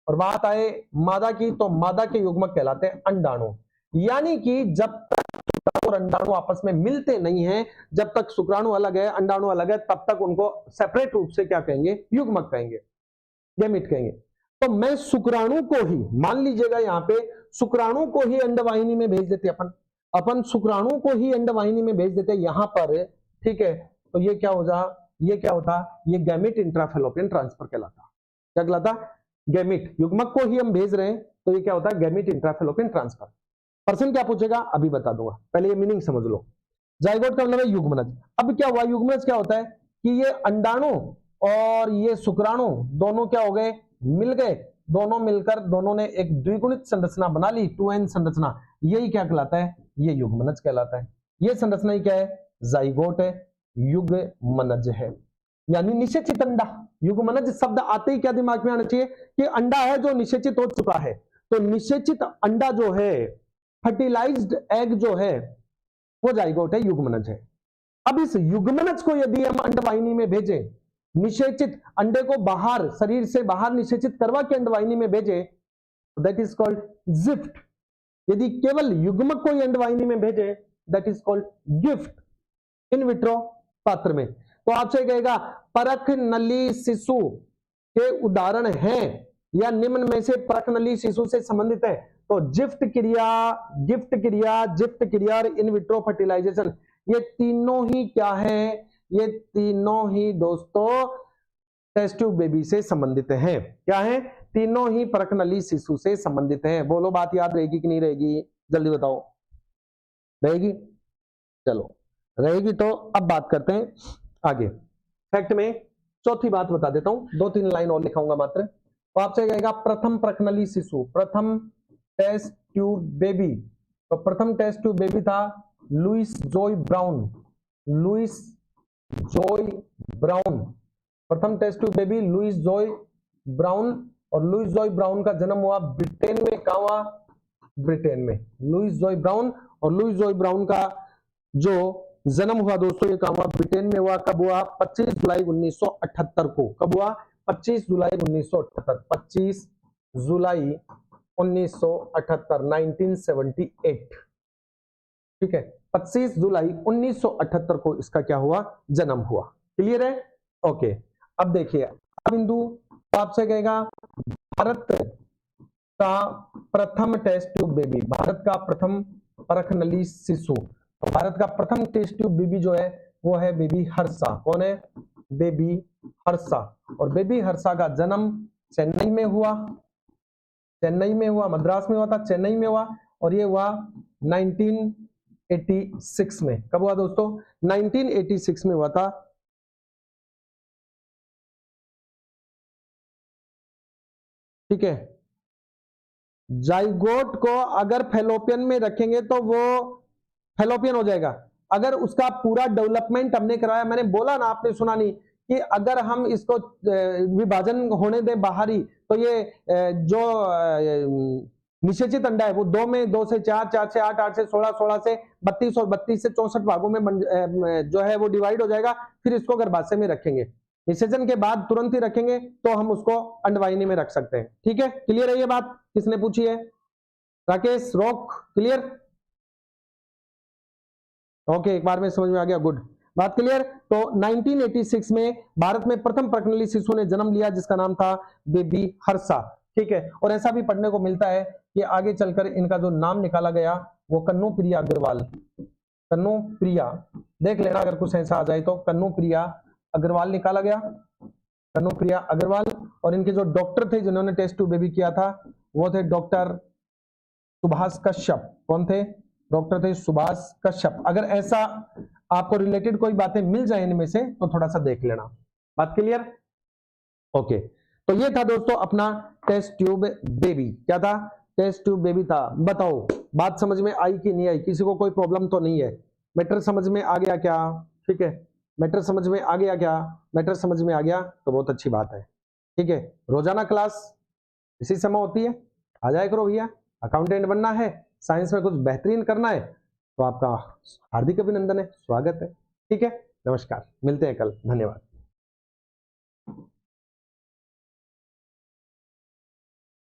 और बात आए मादा की तो मादा के युग्मक कहलाते हैं अंडाणु। यानी कि जब तक शुक्राणु और अंडाणु आपस में मिलते नहीं हैं, जब तक शुक्राणु अलग है अंडाणु अलग है तब तक उनको सेपरेट रूप से क्या कहेंगे, युग्मक कहेंगे, गैमीट कहेंगे। तो मैं शुक्राणु को ही, मान लीजिएगा यहाँ पे शुक्राणु को ही अंडवाहिनी में भेज देते अपन शुक्राणु को ही अंडवाहिनी में भेज देते यहां पर, ठीक है। तो ये क्या होता, ये गैमीट इंट्राफेलोपियन ट्रांसफर कहलाता। क्या कहलाता? गैमीट, युग्मक को ही हम भेज रहे हैं तो ये क्या होता है, गैमीट इंट्राफेलोपियन ट्रांसफर। पर्सन क्या पूछेगा अभी बता दूंगा, पहले ये मीनिंग समझ लो। जाइगोट का मतलब है युग्मनज। अब क्या हुआ, युग्मनज क्या होता है कि ये अंडाणु और ये शुक्राणु दोनों क्या हो गए, मिल गए, दोनों मिलकर दोनों ने एक द्विगुणित संरचना बना ली, 2n संरचना। यही क्या कहलाता है, ये युग्मनज कहलाता है। ये संरचना ही क्या है, जाइगोट है, युग्मनज है, यानी निषेचित अंडा। युग्मनज शब्द आते ही क्या दिमाग में आना चाहिए कि अंडा है जो निषेचित हो चुका है। तो निषेचित अंडा जो है, फर्टिलाइज्ड एग जो है, वो जाइगोट है, युग्मनज है। अब इस युग्मनज को यदि हम अंडवाहिनी में भेजें, निषेचित अंडे को बाहर, शरीर से बाहर निषेचित करवा के अंडवाहिनी में भेजे, दैट इज कॉल्ड जिफ्ट। यदि केवल युग्मक को ही अंडवाहिनी में भेजे, that is called gift in vitro पात्र में। तो आपसे कहेगा परख नली शिशु के उदाहरण हैं या निम्न में से परख नली शिशु से संबंधित है, तो जिफ्ट क्रिया और इन विट्रो फर्टिलाइजेशन, ये तीनों ही क्या है, ये तीनों ही दोस्तों टेस्ट ट्यूब बेबी से संबंधित हैं। क्या है, तीनों ही परख नली शिशु से संबंधित हैं। बोलो बात याद रहेगी कि नहीं रहेगी, जल्दी बताओ। रहेगी, चलो रहेगी। तो अब बात करते हैं आगे। फैक्ट में चौथी बात बता देता हूं, 2-3 लाइन और लिखाऊंगा मात्र। तो आपसे कहेगा प्रथम प्रखनली शिशु, प्रथम टेस्ट ट्यूब बेबी। तो प्रथम टेस्ट ट्यूब बेबी था Louise Joy Brown, Louise Joy Brown. प्रथम test tube baby Louise Joy Brown. और लुइस जॉय ब्राउन का जन्म हुआ ब्रिटेन में। कहां हुआ, ब्रिटेन में, लुइस जॉय ब्राउन। और लुइस जॉय ब्राउन का जो जन्म हुआ दोस्तों, ये कहां हुआ, ब्रिटेन में हुआ। कब हुआ, 25 जुलाई 1978 को। कब हुआ, 25 जुलाई 1978, 25 जुलाई 1978, 1978, ठीक है। 25 जुलाई 1978 को इसका क्या हुआ, जन्म हुआ। क्लियर है, ओके। अब देखिए बिंदु, तो आपसे कहेगा भारत का प्रथम टेस्ट ट्यूब बेबी, भारत का प्रथम परखनली शिशु। भारत का प्रथम टेस्ट ट्यूब बेबी जो है वो है बेबी हर्षा। कौन है, बेबी हर्षा। और बेबी हर्षा का जन्म चेन्नई में हुआ, चेन्नई में हुआ, मद्रास में हुआ था, चेन्नई में हुआ। और ये हुआ 1986 में। कब हुआ दोस्तों, 1986 में हुआ था। ठीक है, जाइगोट को अगर फैलोपियन में रखेंगे तो वो फैलोपियन हो जाएगा। अगर उसका पूरा डेवलपमेंट हमने कराया, मैंने बोला ना, आपने सुना नहीं कि अगर हम इसको विभाजन होने दें बाहरी, तो ये जो निषेचित अंडा है वो 2 में 2 से 4, 4 से 8, 8 से 16, 16 से 32 और 32 से 64 भागों में जो है वो डिवाइड हो जाएगा। फिर इसको गर्भाशय में रखेंगे, निषेचन के बाद तुरंत ही रखेंगे तो हम उसको अंडवाहिनी में रख सकते हैं। ठीक है, क्लियर है ये बात, किसने पूछी है, राकेश रॉक, क्लियर, ओके, एक बार में समझ में आ गया, गुड, बात क्लियर। तो 1986 में भारत में प्रथम प्रखनली शिशु ने जन्म लिया जिसका नाम था बेबी हर्षा। ठीक है, और ऐसा भी पढ़ने को मिलता है कि आगे चलकर इनका जो नाम निकाला गया वो कन्नू प्रिया अग्रवाल, कन्नू प्रिया, देख लेना अगर कुछ ऐसा आ जाए तो, कन्नू प्रिया अग्रवाल निकाला गया, कन्नू प्रिया अग्रवाल। और इनके जो डॉक्टर थे जिन्होंने टेस्ट ट्यूब बेबी किया था वो थे डॉक्टर सुभाष कश्यप। कौन थे, डॉक्टर थे सुभाष कश्यप। अगर ऐसा आपको रिलेटेड कोई बातें मिल जाए इनमें से तो थोड़ा सा देख लेना, बात क्लियर, ओके। तो ये था दोस्तों अपना टेस्ट ट्यूब बेबी। क्या था, टेस्ट ट्यूब बेबी था। बताओ बात समझ में आई कि नहीं आई, किसी को कोई प्रॉब्लम तो नहीं है, मैटर समझ में आ गया क्या, ठीक है, मैटर समझ में आ गया क्या, मैटर समझ में आ गया तो बहुत अच्छी बात है। ठीक है, रोजाना क्लास इसी समय होती है, आ जाया करो भैया। अकाउंटेंट बनना है, साइंस में कुछ बेहतरीन करना है तो आपका हार्दिक अभिनंदन है, स्वागत है। ठीक है, नमस्कार, मिलते हैं कल, धन्यवाद।